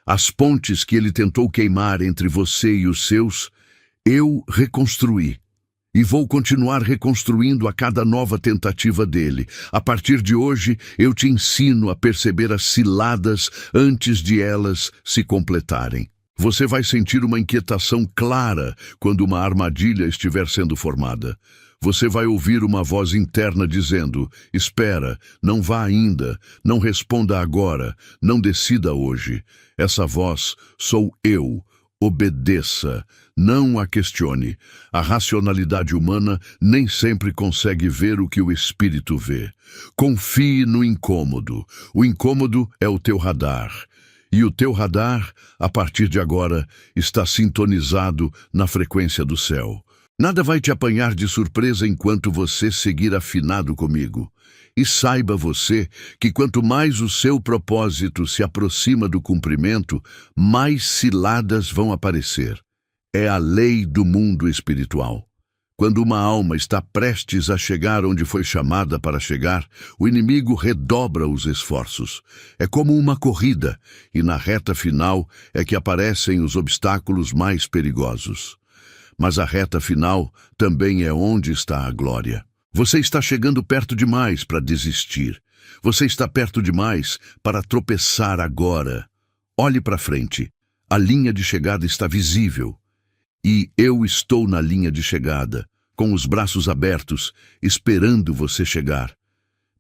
As pontes que ele tentou queimar entre você e os seus, eu reconstruí. E vou continuar reconstruindo a cada nova tentativa dele. A partir de hoje, eu te ensino a perceber as ciladas antes de elas se completarem. Você vai sentir uma inquietação clara quando uma armadilha estiver sendo formada. Você vai ouvir uma voz interna dizendo, espera, não vá ainda, não responda agora, não decida hoje. Essa voz sou eu. Obedeça, não a questione. A racionalidade humana nem sempre consegue ver o que o espírito vê. Confie no incômodo. O incômodo é o teu radar. E o teu radar, a partir de agora, está sintonizado na frequência do céu. Nada vai te apanhar de surpresa enquanto você seguir afinado comigo. E saiba você que quanto mais o seu propósito se aproxima do cumprimento, mais ciladas vão aparecer. É a lei do mundo espiritual. Quando uma alma está prestes a chegar onde foi chamada para chegar, o inimigo redobra os esforços. É como uma corrida, e na reta final é que aparecem os obstáculos mais perigosos. Mas a reta final também é onde está a glória. Você está chegando perto demais para desistir. Você está perto demais para tropeçar agora. Olhe para frente. A linha de chegada está visível. E eu estou na linha de chegada, com os braços abertos, esperando você chegar.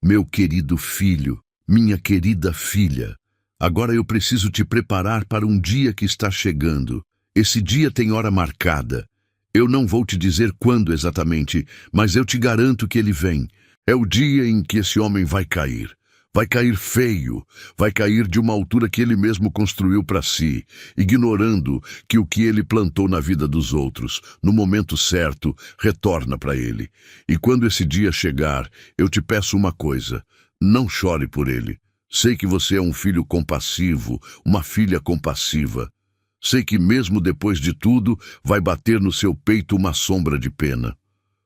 Meu querido filho, minha querida filha, Agora eu preciso te preparar para um dia que está chegando. Esse dia tem hora marcada. Eu não vou te dizer quando exatamente, mas eu te garanto que ele vem. É o dia em que esse homem vai cair. Vai cair feio, vai cair de uma altura que ele mesmo construiu para si, ignorando que o que ele plantou na vida dos outros, no momento certo, retorna para ele. E quando esse dia chegar, eu te peço uma coisa: não chore por ele. Sei que você é um filho compassivo, uma filha compassiva. Sei que mesmo depois de tudo, vai bater no seu peito uma sombra de pena.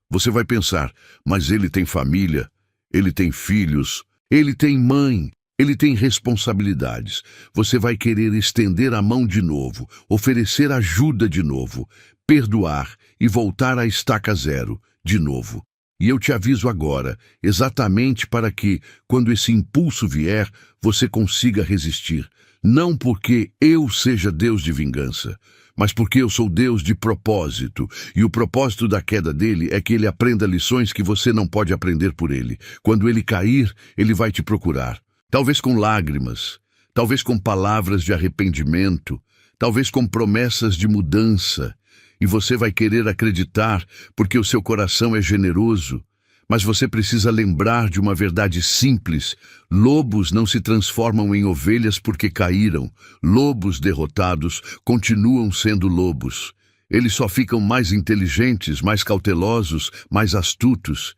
Você vai pensar, mas ele tem família, ele tem filhos, ele tem mãe, ele tem responsabilidades. Você vai querer estender a mão de novo, oferecer ajuda de novo, perdoar e voltar à estaca zero, de novo. E eu te aviso agora, exatamente para que, quando esse impulso vier, você consiga resistir. Não porque eu seja Deus de vingança, mas porque eu sou Deus de propósito, e o propósito da queda dele é que ele aprenda lições que você não pode aprender por ele. Quando ele cair, ele vai te procurar. Talvez com lágrimas, talvez com palavras de arrependimento, talvez com promessas de mudança. E você vai querer acreditar porque o seu coração é generoso. Mas você precisa lembrar de uma verdade simples: lobos não se transformam em ovelhas porque caíram. Lobos derrotados continuam sendo lobos. Eles só ficam mais inteligentes, mais cautelosos, mais astutos.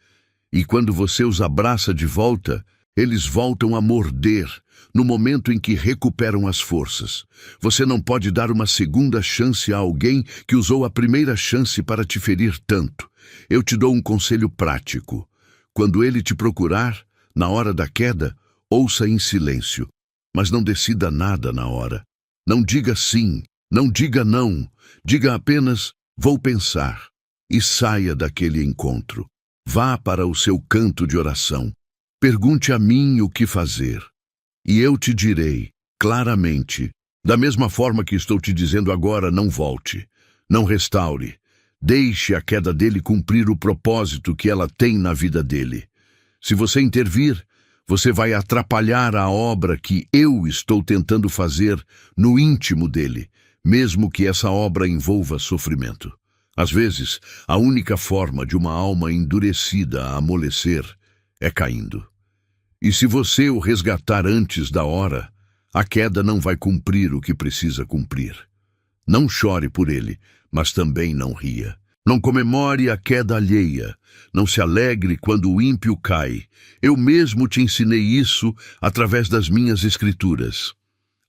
E quando você os abraça de volta, eles voltam a morder, no momento em que recuperam as forças. Você não pode dar uma segunda chance a alguém que usou a primeira chance para te ferir tanto. Eu te dou um conselho prático. Quando ele te procurar, na hora da queda, ouça em silêncio, mas não decida nada na hora. Não diga sim, não diga não, diga apenas, vou pensar, e saia daquele encontro. Vá para o seu canto de oração. Pergunte a mim o que fazer. E eu te direi, claramente, da mesma forma que estou te dizendo agora, não volte, não restaure. Deixe a queda dele cumprir o propósito que ela tem na vida dele. Se você intervir, você vai atrapalhar a obra que eu estou tentando fazer no íntimo dele, mesmo que essa obra envolva sofrimento. Às vezes, a única forma de uma alma endurecida a amolecer é caindo. E se você o resgatar antes da hora, a queda não vai cumprir o que precisa cumprir. Não chore por ele, mas também não ria. Não comemore a queda alheia. Não se alegre quando o ímpio cai. Eu mesmo te ensinei isso através das minhas escrituras.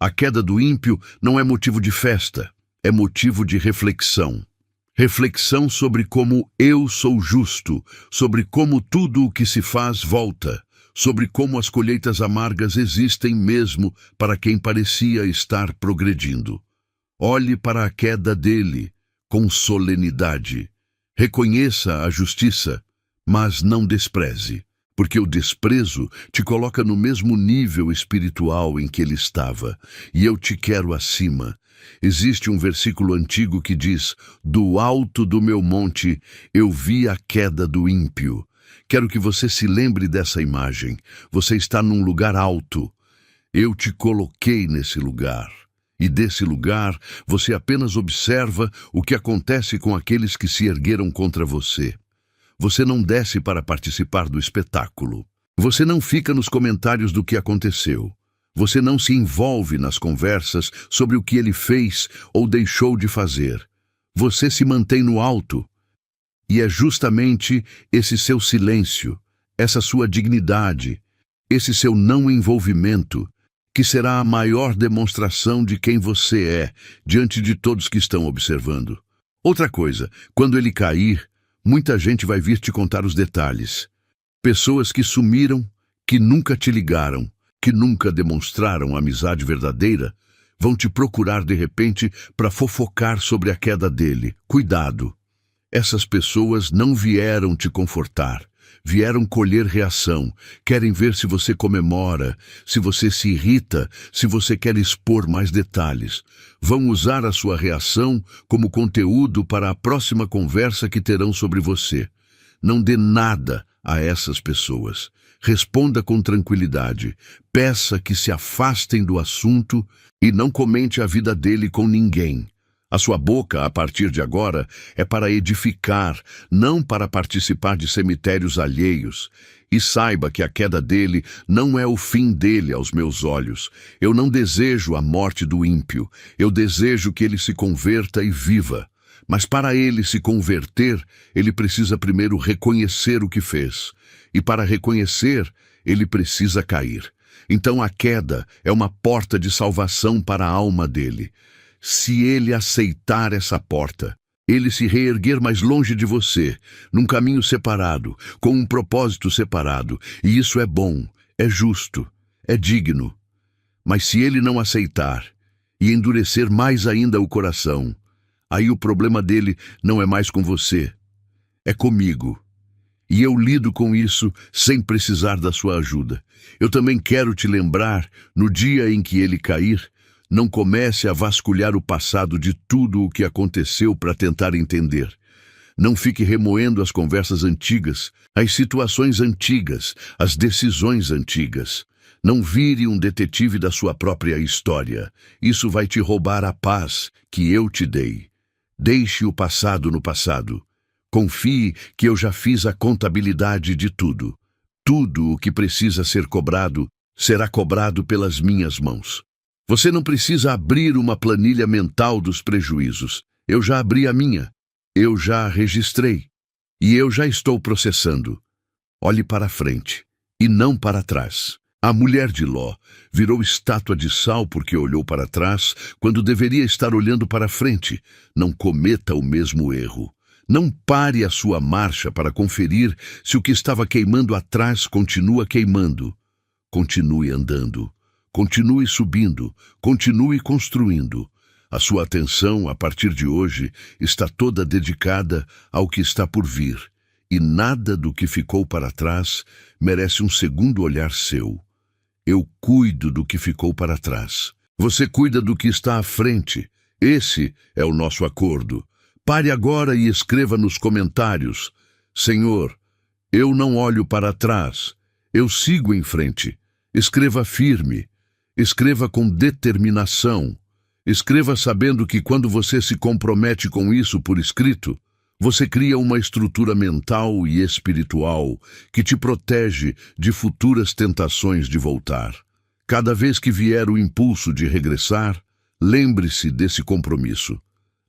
A queda do ímpio não é motivo de festa, é motivo de reflexão. Reflexão sobre como eu sou justo, sobre como tudo o que se faz volta, sobre como as colheitas amargas existem mesmo para quem parecia estar progredindo. Olhe para a queda dele com solenidade. Reconheça a justiça, mas não despreze, porque o desprezo te coloca no mesmo nível espiritual em que ele estava, e eu te quero acima. Existe um versículo antigo que diz: do alto do meu monte eu vi a queda do ímpio. Quero que você se lembre dessa imagem. Você está num lugar alto. Eu te coloquei nesse lugar. E desse lugar, você apenas observa o que acontece com aqueles que se ergueram contra você. Você não desce para participar do espetáculo. Você não fica nos comentários do que aconteceu. Você não se envolve nas conversas sobre o que ele fez ou deixou de fazer. Você se mantém no alto. E é justamente esse seu silêncio, essa sua dignidade, esse seu não envolvimento, que será a maior demonstração de quem você é diante de todos que estão observando. Outra coisa, quando ele cair, muita gente vai vir te contar os detalhes. Pessoas que sumiram, que nunca te ligaram, que nunca demonstraram amizade verdadeira, vão te procurar de repente para fofocar sobre a queda dele. Cuidado! Essas pessoas não vieram te confortar, vieram colher reação, querem ver se você comemora, se você se irrita, se você quer expor mais detalhes. Vão usar a sua reação como conteúdo para a próxima conversa que terão sobre você. Não dê nada a essas pessoas. Responda com tranquilidade. Peça que se afastem do assunto e não comente a vida dele com ninguém. A sua boca, a partir de agora, é para edificar, não para participar de cemitérios alheios. E saiba que a queda dele não é o fim dele aos meus olhos. Eu não desejo a morte do ímpio. Eu desejo que ele se converta e viva. Mas para ele se converter, ele precisa primeiro reconhecer o que fez. E para reconhecer, ele precisa cair. Então a queda é uma porta de salvação para a alma dele. Se ele aceitar essa porta, ele se reerguer mais longe de você, num caminho separado, com um propósito separado, e isso é bom, é justo, é digno. Mas se ele não aceitar e endurecer mais ainda o coração, aí o problema dele não é mais com você, é comigo. E eu lido com isso sem precisar da sua ajuda. Eu também quero te lembrar, no dia em que ele cair, não comece a vasculhar o passado de tudo o que aconteceu para tentar entender. Não fique remoendo as conversas antigas, as situações antigas, as decisões antigas. Não vire um detetive da sua própria história. Isso vai te roubar a paz que eu te dei. Deixe o passado no passado. Confie que eu já fiz a contabilidade de tudo. Tudo o que precisa ser cobrado será cobrado pelas minhas mãos. Você não precisa abrir uma planilha mental dos prejuízos. Eu já abri a minha. Eu já a registrei. E eu já estou processando. Olhe para frente e não para trás. A mulher de Ló virou estátua de sal porque olhou para trás quando deveria estar olhando para frente. Não cometa o mesmo erro. Não pare a sua marcha para conferir se o que estava queimando atrás continua queimando. Continue andando. Continue subindo, continue construindo. A sua atenção, a partir de hoje, está toda dedicada ao que está por vir, e nada do que ficou para trás merece um segundo olhar seu. Eu cuido do que ficou para trás. Você cuida do que está à frente. Esse é o nosso acordo. Pare agora e escreva nos comentários: Senhor, eu não olho para trás, eu sigo em frente. Escreva firme. Escreva com determinação. Escreva sabendo que quando você se compromete com isso por escrito, você cria uma estrutura mental e espiritual que te protege de futuras tentações de voltar. Cada vez que vier o impulso de regressar, lembre-se desse compromisso.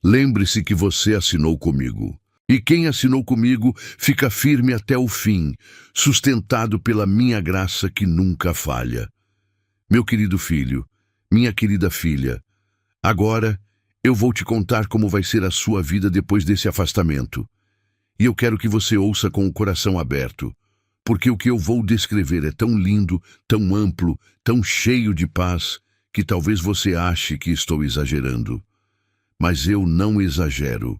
Lembre-se que você assinou comigo. E quem assinou comigo fica firme até o fim, sustentado pela minha graça que nunca falha. Meu querido filho, minha querida filha, agora eu vou te contar como vai ser a sua vida depois desse afastamento. E eu quero que você ouça com o coração aberto, porque o que eu vou descrever é tão lindo, tão amplo, tão cheio de paz, que talvez você ache que estou exagerando. Mas eu não exagero.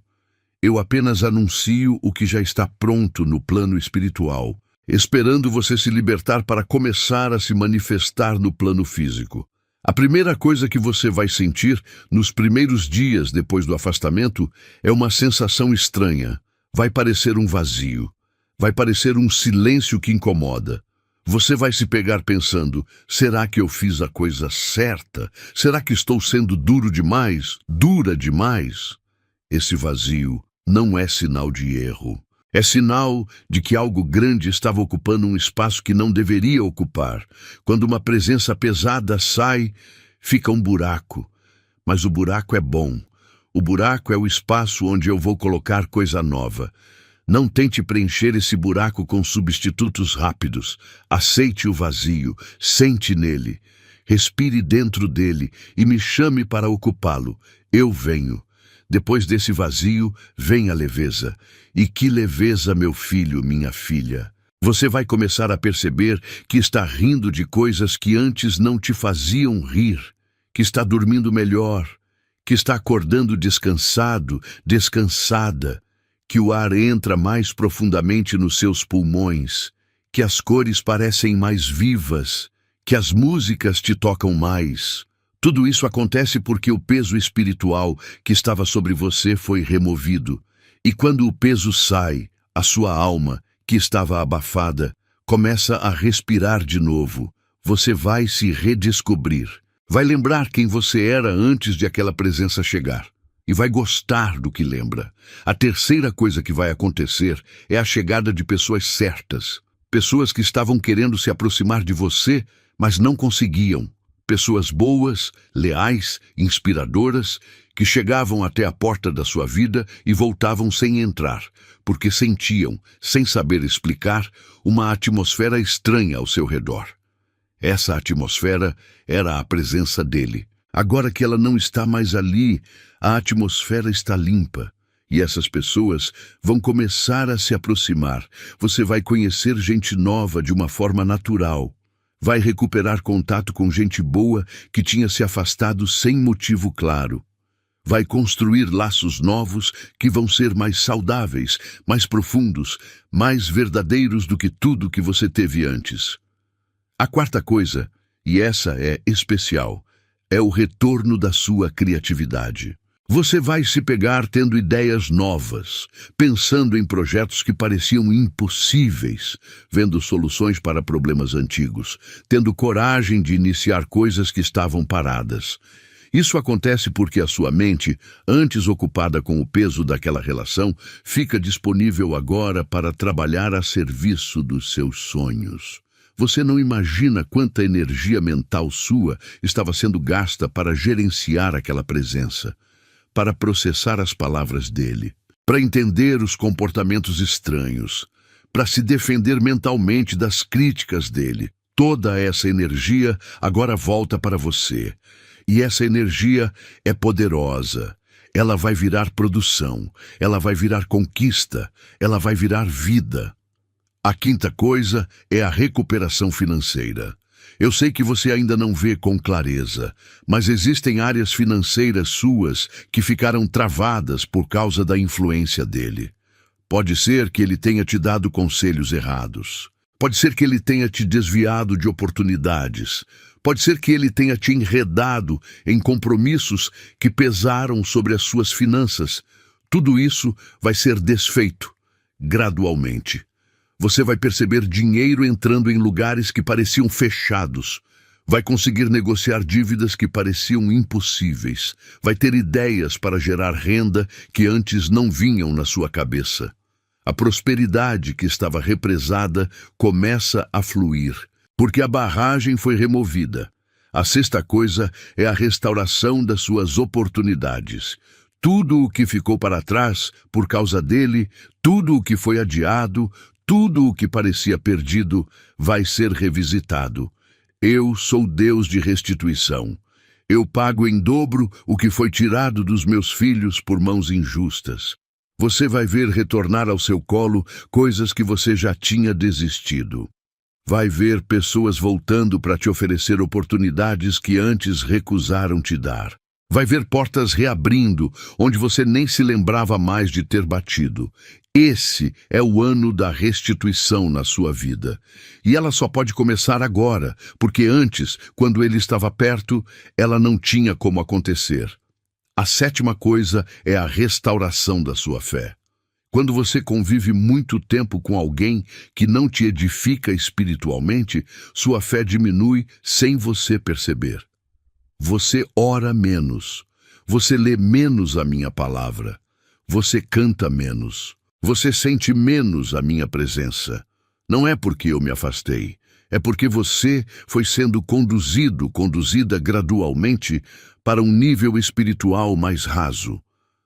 Eu apenas anuncio o que já está pronto no plano espiritual, esperando você se libertar para começar a se manifestar no plano físico. A primeira coisa que você vai sentir nos primeiros dias depois do afastamento é uma sensação estranha. Vai parecer um vazio. Vai parecer um silêncio que incomoda. Você vai se pegar pensando: será que eu fiz a coisa certa? Será que estou sendo duro demais? Dura demais? Esse vazio não é sinal de erro. É sinal de que algo grande estava ocupando um espaço que não deveria ocupar. Quando uma presença pesada sai, fica um buraco. Mas o buraco é bom. O buraco é o espaço onde eu vou colocar coisa nova. Não tente preencher esse buraco com substitutos rápidos. Aceite o vazio, sente nele. Respire dentro dele e me chame para ocupá-lo. Eu venho. Depois desse vazio, vem a leveza. E que leveza, meu filho, minha filha. Você vai começar a perceber que está rindo de coisas que antes não te faziam rir, que está dormindo melhor, que está acordando descansado, descansada, que o ar entra mais profundamente nos seus pulmões, que as cores parecem mais vivas, que as músicas te tocam mais. Tudo isso acontece porque o peso espiritual que estava sobre você foi removido. E quando o peso sai, a sua alma, que estava abafada, Começa a respirar de novo. Você vai se redescobrir. Vai lembrar quem você era antes de aquela presença chegar. E vai gostar do que lembra. A terceira coisa que vai acontecer é a chegada de pessoas certas. Pessoas que estavam querendo se aproximar de você, mas não conseguiam. Pessoas boas, leais, inspiradoras, que chegavam até a porta da sua vida e voltavam sem entrar, porque sentiam, sem saber explicar, uma atmosfera estranha ao seu redor. Essa atmosfera era a presença dele. Agora que ela não está mais ali, a atmosfera está limpa. E essas pessoas vão começar a se aproximar. Você vai conhecer gente nova de uma forma natural. Vai recuperar contato com gente boa que tinha se afastado sem motivo claro. Vai construir laços novos que vão ser mais saudáveis, mais profundos, mais verdadeiros do que tudo que você teve antes. A quarta coisa, e essa é especial, é o retorno da sua criatividade. Você vai se pegar tendo ideias novas, pensando em projetos que pareciam impossíveis, vendo soluções para problemas antigos, tendo coragem de iniciar coisas que estavam paradas. Isso acontece porque a sua mente, antes ocupada com o peso daquela relação, fica disponível agora para trabalhar a serviço dos seus sonhos. Você não imagina quanta energia mental sua estava sendo gasta para gerenciar aquela presença, para processar as palavras dele, para entender os comportamentos estranhos, para se defender mentalmente das críticas dele. Toda essa energia agora volta para você. E essa energia é poderosa. Ela vai virar produção, ela vai virar conquista, ela vai virar vida. A quinta coisa é a recuperação financeira. Eu sei que você ainda não vê com clareza, mas existem áreas financeiras suas que ficaram travadas por causa da influência dele. Pode ser que ele tenha te dado conselhos errados. Pode ser que ele tenha te desviado de oportunidades. Pode ser que ele tenha te enredado em compromissos que pesaram sobre as suas finanças. Tudo isso vai ser desfeito, gradualmente. Você vai perceber dinheiro entrando em lugares que pareciam fechados. Vai conseguir negociar dívidas que pareciam impossíveis. Vai ter ideias para gerar renda que antes não vinham na sua cabeça. A prosperidade que estava represada começa a fluir, porque a barragem foi removida. A sexta coisa é a restauração das suas oportunidades. Tudo o que ficou para trás por causa dele, tudo o que foi adiado, tudo o que parecia perdido vai ser revisitado. Eu sou Deus de restituição. Eu pago em dobro o que foi tirado dos meus filhos por mãos injustas. Você vai ver retornar ao seu colo coisas que você já tinha desistido. Vai ver pessoas voltando para te oferecer oportunidades que antes recusaram te dar. Vai ver portas reabrindo, onde você nem se lembrava mais de ter batido. Esse é o ano da restituição na sua vida. E ela só pode começar agora, porque antes, quando ele estava perto, ela não tinha como acontecer. A sétima coisa é a restauração da sua fé. Quando você convive muito tempo com alguém que não te edifica espiritualmente, sua fé diminui sem você perceber. Você ora menos, você lê menos a minha palavra, você canta menos, você sente menos a minha presença. Não é porque eu me afastei, é porque você foi sendo conduzida gradualmente para um nível espiritual mais raso.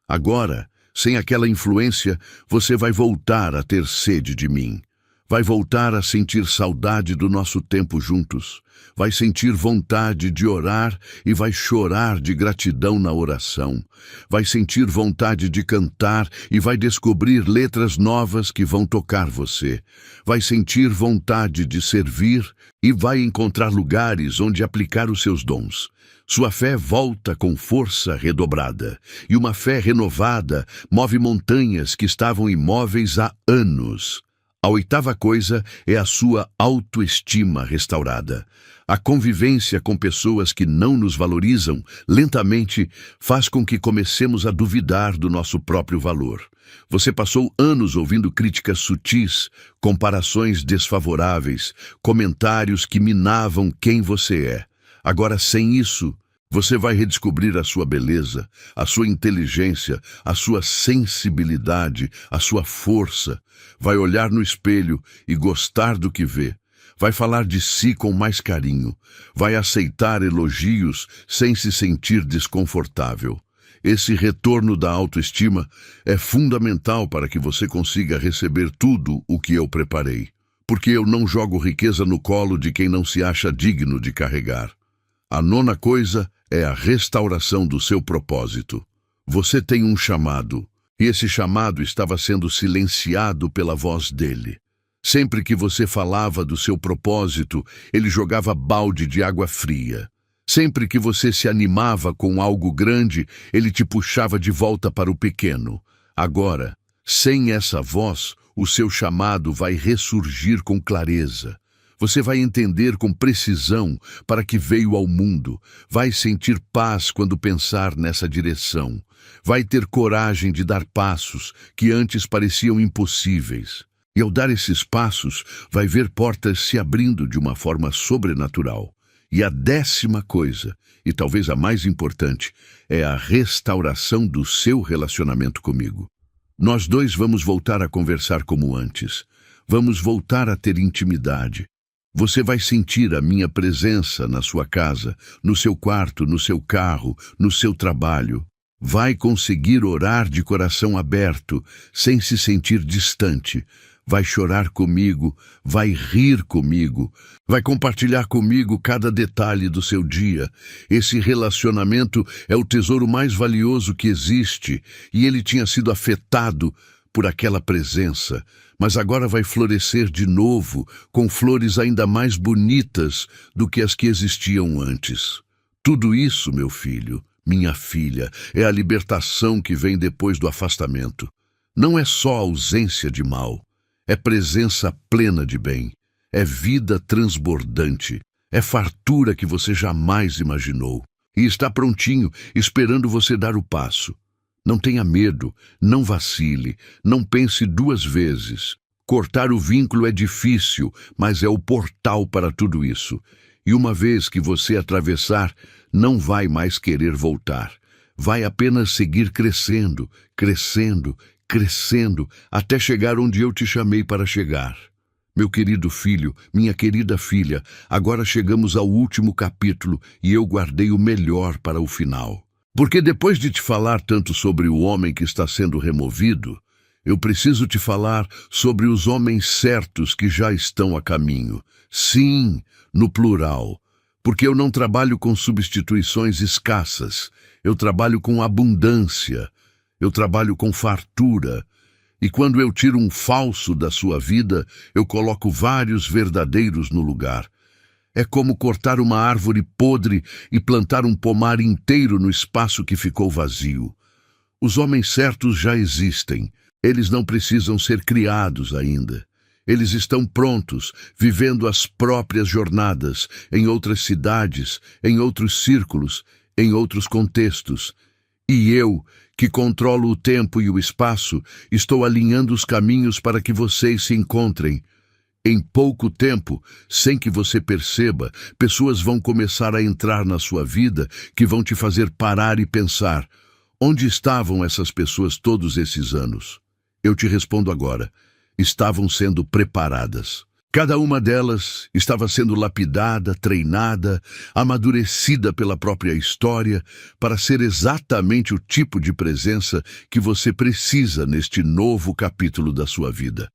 Agora, sem aquela influência, você vai voltar a ter sede de mim. Vai voltar a sentir saudade do nosso tempo juntos. Vai sentir vontade de orar e vai chorar de gratidão na oração. Vai sentir vontade de cantar e vai descobrir letras novas que vão tocar você. Vai sentir vontade de servir e vai encontrar lugares onde aplicar os seus dons. Sua fé volta com força redobrada, e uma fé renovada move montanhas que estavam imóveis há anos. A oitava coisa é a sua autoestima restaurada. A convivência com pessoas que não nos valorizam, lentamente, faz com que comecemos a duvidar do nosso próprio valor. Você passou anos ouvindo críticas sutis, comparações desfavoráveis, comentários que minavam quem você é. Agora, sem isso, você vai redescobrir a sua beleza, a sua inteligência, a sua sensibilidade, a sua força. Vai olhar no espelho e gostar do que vê. Vai falar de si com mais carinho. Vai aceitar elogios sem se sentir desconfortável. Esse retorno da autoestima é fundamental para que você consiga receber tudo o que eu preparei. Porque eu não jogo riqueza no colo de quem não se acha digno de carregar. A nona coisa é a restauração do seu propósito. Você tem um chamado, e esse chamado estava sendo silenciado pela voz dele. Sempre que você falava do seu propósito, ele jogava balde de água fria. Sempre que você se animava com algo grande, ele te puxava de volta para o pequeno. Agora, sem essa voz, o seu chamado vai ressurgir com clareza. Você vai entender com precisão para que veio ao mundo. Vai sentir paz quando pensar nessa direção. Vai ter coragem de dar passos que antes pareciam impossíveis. E ao dar esses passos, vai ver portas se abrindo de uma forma sobrenatural. E a 10ª coisa, e talvez a mais importante, é a restauração do seu relacionamento comigo. Nós dois vamos voltar a conversar como antes. Vamos voltar a ter intimidade. Você vai sentir a minha presença na sua casa, no seu quarto, no seu carro, no seu trabalho. Vai conseguir orar de coração aberto, sem se sentir distante. Vai chorar comigo, vai rir comigo, vai compartilhar comigo cada detalhe do seu dia. Esse relacionamento é o tesouro mais valioso que existe e ele tinha sido afetado por aquela presença, mas agora vai florescer de novo, com flores ainda mais bonitas do que as que existiam antes. Tudo isso, meu filho, minha filha, é a libertação que vem depois do afastamento. Não é só ausência de mal. É presença plena de bem, é vida transbordante, é fartura que você jamais imaginou. E está prontinho, esperando você dar o passo. Não tenha medo, não vacile, não pense 2 vezes. Cortar o vínculo é difícil, mas é o portal para tudo isso. E uma vez que você atravessar, não vai mais querer voltar. Vai apenas seguir crescendo, crescendo, crescendo, até chegar onde eu te chamei para chegar. Meu querido filho, minha querida filha, agora chegamos ao último capítulo e eu guardei o melhor para o final. Porque depois de te falar tanto sobre o homem que está sendo removido, eu preciso te falar sobre os homens certos que já estão a caminho. Sim, no plural. Porque eu não trabalho com substituições escassas, eu trabalho com abundância. Eu trabalho com fartura, e quando eu tiro um falso da sua vida, eu coloco vários verdadeiros no lugar. É como cortar uma árvore podre e plantar um pomar inteiro no espaço que ficou vazio. Os homens certos já existem, eles não precisam ser criados ainda. Eles estão prontos, vivendo as próprias jornadas, em outras cidades, em outros círculos, em outros contextos. E eu, que controlo o tempo e o espaço, estou alinhando os caminhos para que vocês se encontrem. Em pouco tempo, sem que você perceba, pessoas vão começar a entrar na sua vida que vão te fazer parar e pensar: onde estavam essas pessoas todos esses anos? Eu te respondo agora: estavam sendo preparadas. Cada uma delas estava sendo lapidada, treinada, amadurecida pela própria história para ser exatamente o tipo de presença que você precisa neste novo capítulo da sua vida.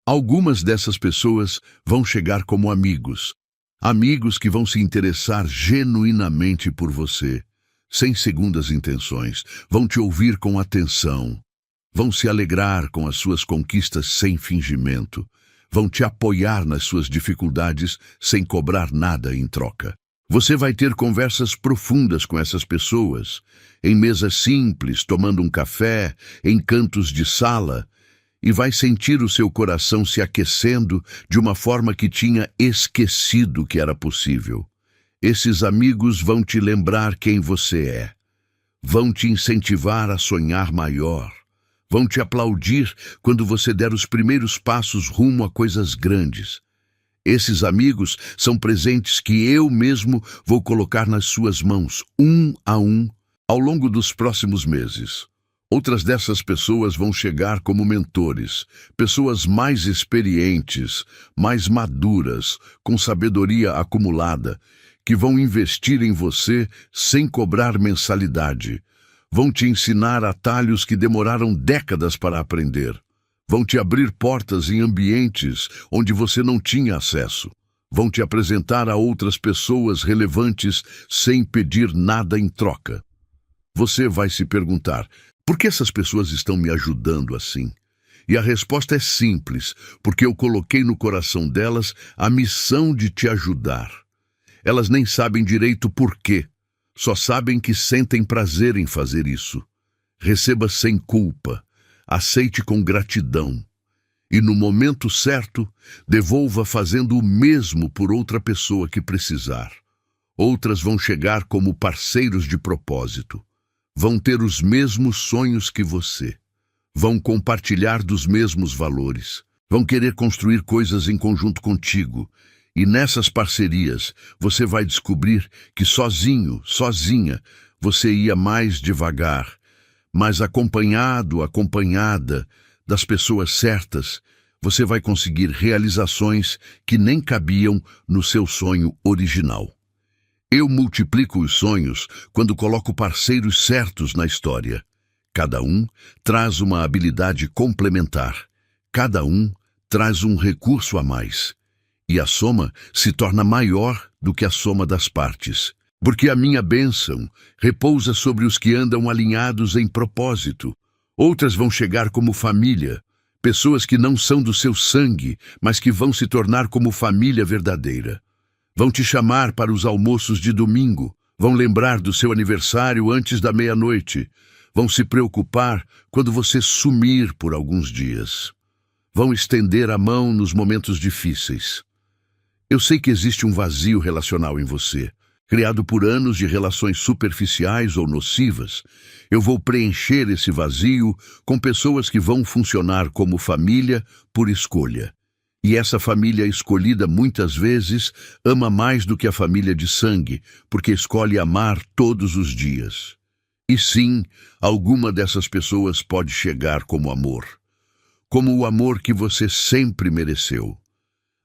Algumas dessas pessoas vão chegar como amigos, amigos que vão se interessar genuinamente por você, sem segundas intenções, vão te ouvir com atenção, vão se alegrar com as suas conquistas sem fingimento, vão te apoiar nas suas dificuldades sem cobrar nada em troca. Você vai ter conversas profundas com essas pessoas, em mesas simples, tomando um café, em cantos de sala, e vai sentir o seu coração se aquecendo de uma forma que tinha esquecido que era possível. Esses amigos vão te lembrar quem você é. Vão te incentivar a sonhar maior. Vão te aplaudir quando você der os primeiros passos rumo a coisas grandes. Esses amigos são presentes que eu mesmo vou colocar nas suas mãos, um a um, ao longo dos próximos meses. Outras dessas pessoas vão chegar como mentores, pessoas mais experientes, mais maduras, com sabedoria acumulada, que vão investir em você sem cobrar mensalidade. Vão te ensinar atalhos que demoraram décadas para aprender. Vão te abrir portas em ambientes onde você não tinha acesso. Vão te apresentar a outras pessoas relevantes sem pedir nada em troca. Você vai se perguntar, por que essas pessoas estão me ajudando assim? E a resposta é simples, porque eu coloquei no coração delas a missão de te ajudar. Elas nem sabem direito por quê, só sabem que sentem prazer em fazer isso. Receba sem culpa, aceite com gratidão. E no momento certo, devolva fazendo o mesmo por outra pessoa que precisar. Outras vão chegar como parceiros de propósito. Vão ter os mesmos sonhos que você. Vão compartilhar dos mesmos valores. Vão querer construir coisas em conjunto contigo. E nessas parcerias, você vai descobrir que sozinho, sozinha, você ia mais devagar. Mas acompanhado, acompanhada das pessoas certas, você vai conseguir realizações que nem cabiam no seu sonho original. Eu multiplico os sonhos quando coloco parceiros certos na história. Cada um traz uma habilidade complementar. Cada um traz um recurso a mais. E a soma se torna maior do que a soma das partes. Porque a minha bênção repousa sobre os que andam alinhados em propósito. Outras vão chegar como família, pessoas que não são do seu sangue, mas que vão se tornar como família verdadeira. Vão te chamar para os almoços de domingo, vão lembrar do seu aniversário antes da meia-noite, vão se preocupar quando você sumir por alguns dias. Vão estender a mão nos momentos difíceis. Eu sei que existe um vazio relacional em você, criado por anos de relações superficiais ou nocivas. Eu vou preencher esse vazio com pessoas que vão funcionar como família por escolha. E essa família escolhida muitas vezes ama mais do que a família de sangue, porque escolhe amar todos os dias. E sim, alguma dessas pessoas pode chegar como amor. Como o amor que você sempre mereceu.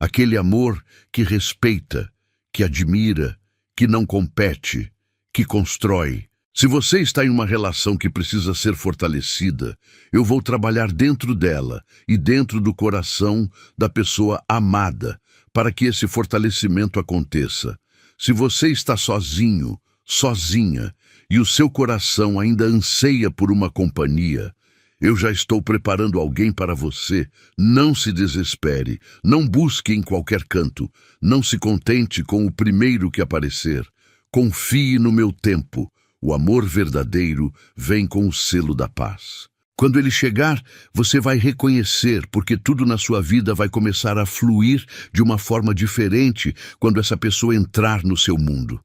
Aquele amor que respeita, que admira, que não compete, que constrói. Se você está em uma relação que precisa ser fortalecida, eu vou trabalhar dentro dela e dentro do coração da pessoa amada, para que esse fortalecimento aconteça. Se você está sozinho, sozinha, e o seu coração ainda anseia por uma companhia, eu já estou preparando alguém para você. Não se desespere, não busque em qualquer canto, não se contente com o primeiro que aparecer. Confie no meu tempo. O amor verdadeiro vem com o selo da paz. Quando ele chegar, você vai reconhecer, porque tudo na sua vida vai começar a fluir de uma forma diferente quando essa pessoa entrar no seu mundo.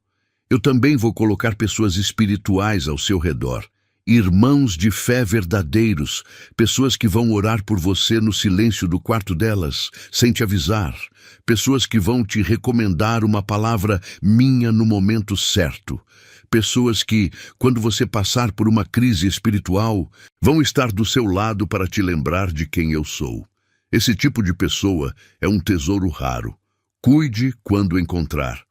Eu também vou colocar pessoas espirituais ao seu redor. Irmãos de fé verdadeiros, pessoas que vão orar por você no silêncio do quarto delas, sem te avisar, pessoas que vão te recomendar uma palavra minha no momento certo, pessoas que, quando você passar por uma crise espiritual, vão estar do seu lado para te lembrar de quem eu sou. Esse tipo de pessoa é um tesouro raro. Cuide quando encontrar.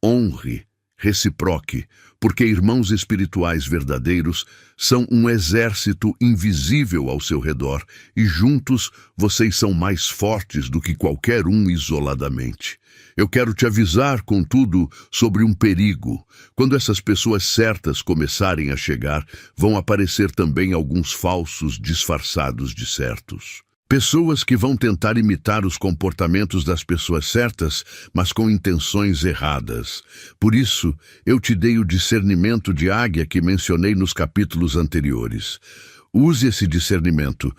Honre. Reciproque, porque irmãos espirituais verdadeiros são um exército invisível ao seu redor e juntos vocês são mais fortes do que qualquer um isoladamente. Eu quero te avisar, contudo, sobre um perigo. Quando essas pessoas certas começarem a chegar, vão aparecer também alguns falsos disfarçados de certos. Pessoas que vão tentar imitar os comportamentos das pessoas certas, mas com intenções erradas. Por isso, eu te dei o discernimento de águia que mencionei nos capítulos anteriores. Use esse discernimento.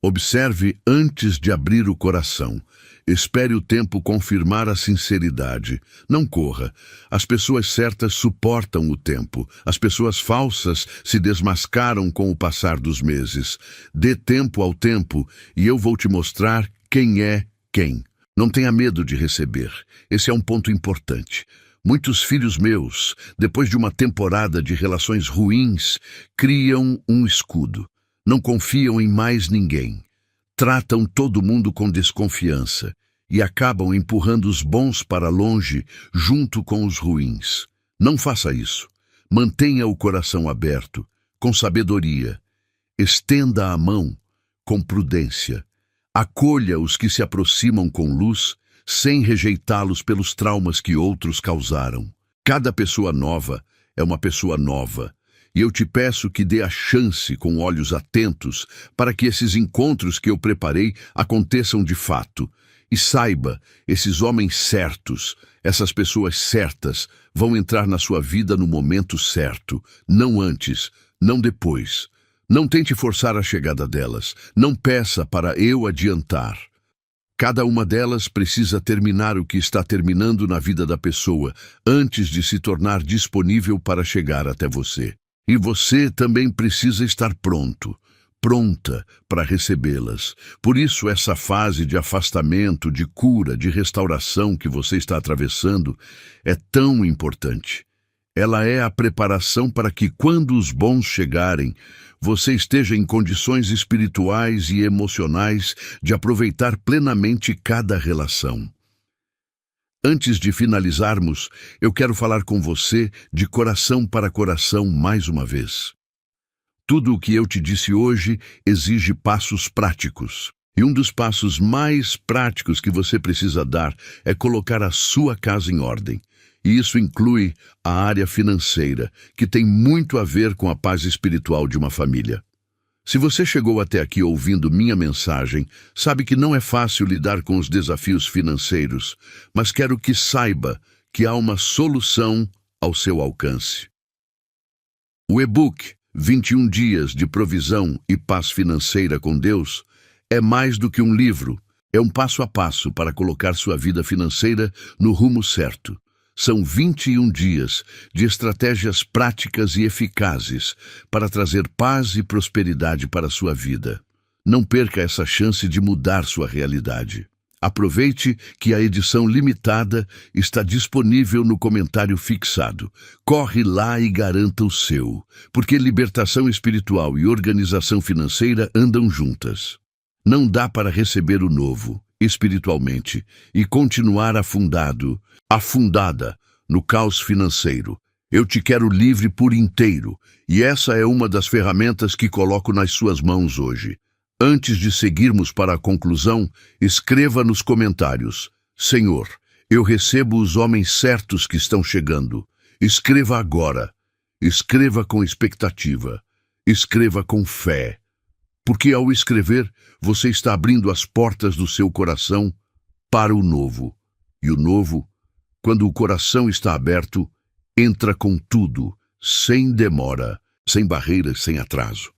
Observe antes de abrir o coração. Espere o tempo confirmar a sinceridade. Não corra. As pessoas certas suportam o tempo. As pessoas falsas se desmascaram com o passar dos meses. Dê tempo ao tempo e eu vou te mostrar quem é quem. Não tenha medo de receber. Esse é um ponto importante. Muitos filhos meus, depois de uma temporada de relações ruins, criam um escudo. Não confiam em mais ninguém. Tratam todo mundo com desconfiança e acabam empurrando os bons para longe junto com os ruins. Não faça isso. Mantenha o coração aberto, com sabedoria. Estenda a mão com prudência. Acolha os que se aproximam com luz, sem rejeitá-los pelos traumas que outros causaram. Cada pessoa nova é uma pessoa nova. E eu te peço que dê a chance com olhos atentos para que esses encontros que eu preparei aconteçam de fato. E saiba, esses homens certos, essas pessoas certas, vão entrar na sua vida no momento certo, não antes, não depois. Não tente forçar a chegada delas, não peça para eu adiantar. Cada uma delas precisa terminar o que está terminando na vida da pessoa antes de se tornar disponível para chegar até você. E você também precisa estar pronto, pronta para recebê-las. Por isso, essa fase de afastamento, de cura, de restauração que você está atravessando é tão importante. Ela é a preparação para que, quando os bons chegarem, você esteja em condições espirituais e emocionais de aproveitar plenamente cada relação. Antes de finalizarmos, eu quero falar com você de coração para coração mais uma vez. Tudo o que eu te disse hoje exige passos práticos. E um dos passos mais práticos que você precisa dar é colocar a sua casa em ordem. E isso inclui a área financeira, que tem muito a ver com a paz espiritual de uma família. Se você chegou até aqui ouvindo minha mensagem, sabe que não é fácil lidar com os desafios financeiros, mas quero que saiba que há uma solução ao seu alcance. O e-book 21 Dias de Provisão e Paz Financeira com Deus é mais do que um livro, é um passo a passo para colocar sua vida financeira no rumo certo. São 21 dias de estratégias práticas e eficazes para trazer paz e prosperidade para a sua vida. Não perca essa chance de mudar sua realidade. Aproveite que a edição limitada está disponível no comentário fixado. Corre lá e garanta o seu, porque libertação espiritual e organização financeira andam juntas. Não dá para receber o novo, espiritualmente, e continuar afundada no caos financeiro. Eu te quero livre por inteiro, e essa é uma das ferramentas que coloco nas suas mãos hoje. Antes de seguirmos para a conclusão, escreva nos comentários: Senhor, eu recebo os homens certos que estão chegando. Escreva agora. Escreva com expectativa. Escreva com fé. Porque ao escrever, você está abrindo as portas do seu coração para o novo. E o novo, quando o coração está aberto, entra com tudo, sem demora, sem barreiras, sem atraso.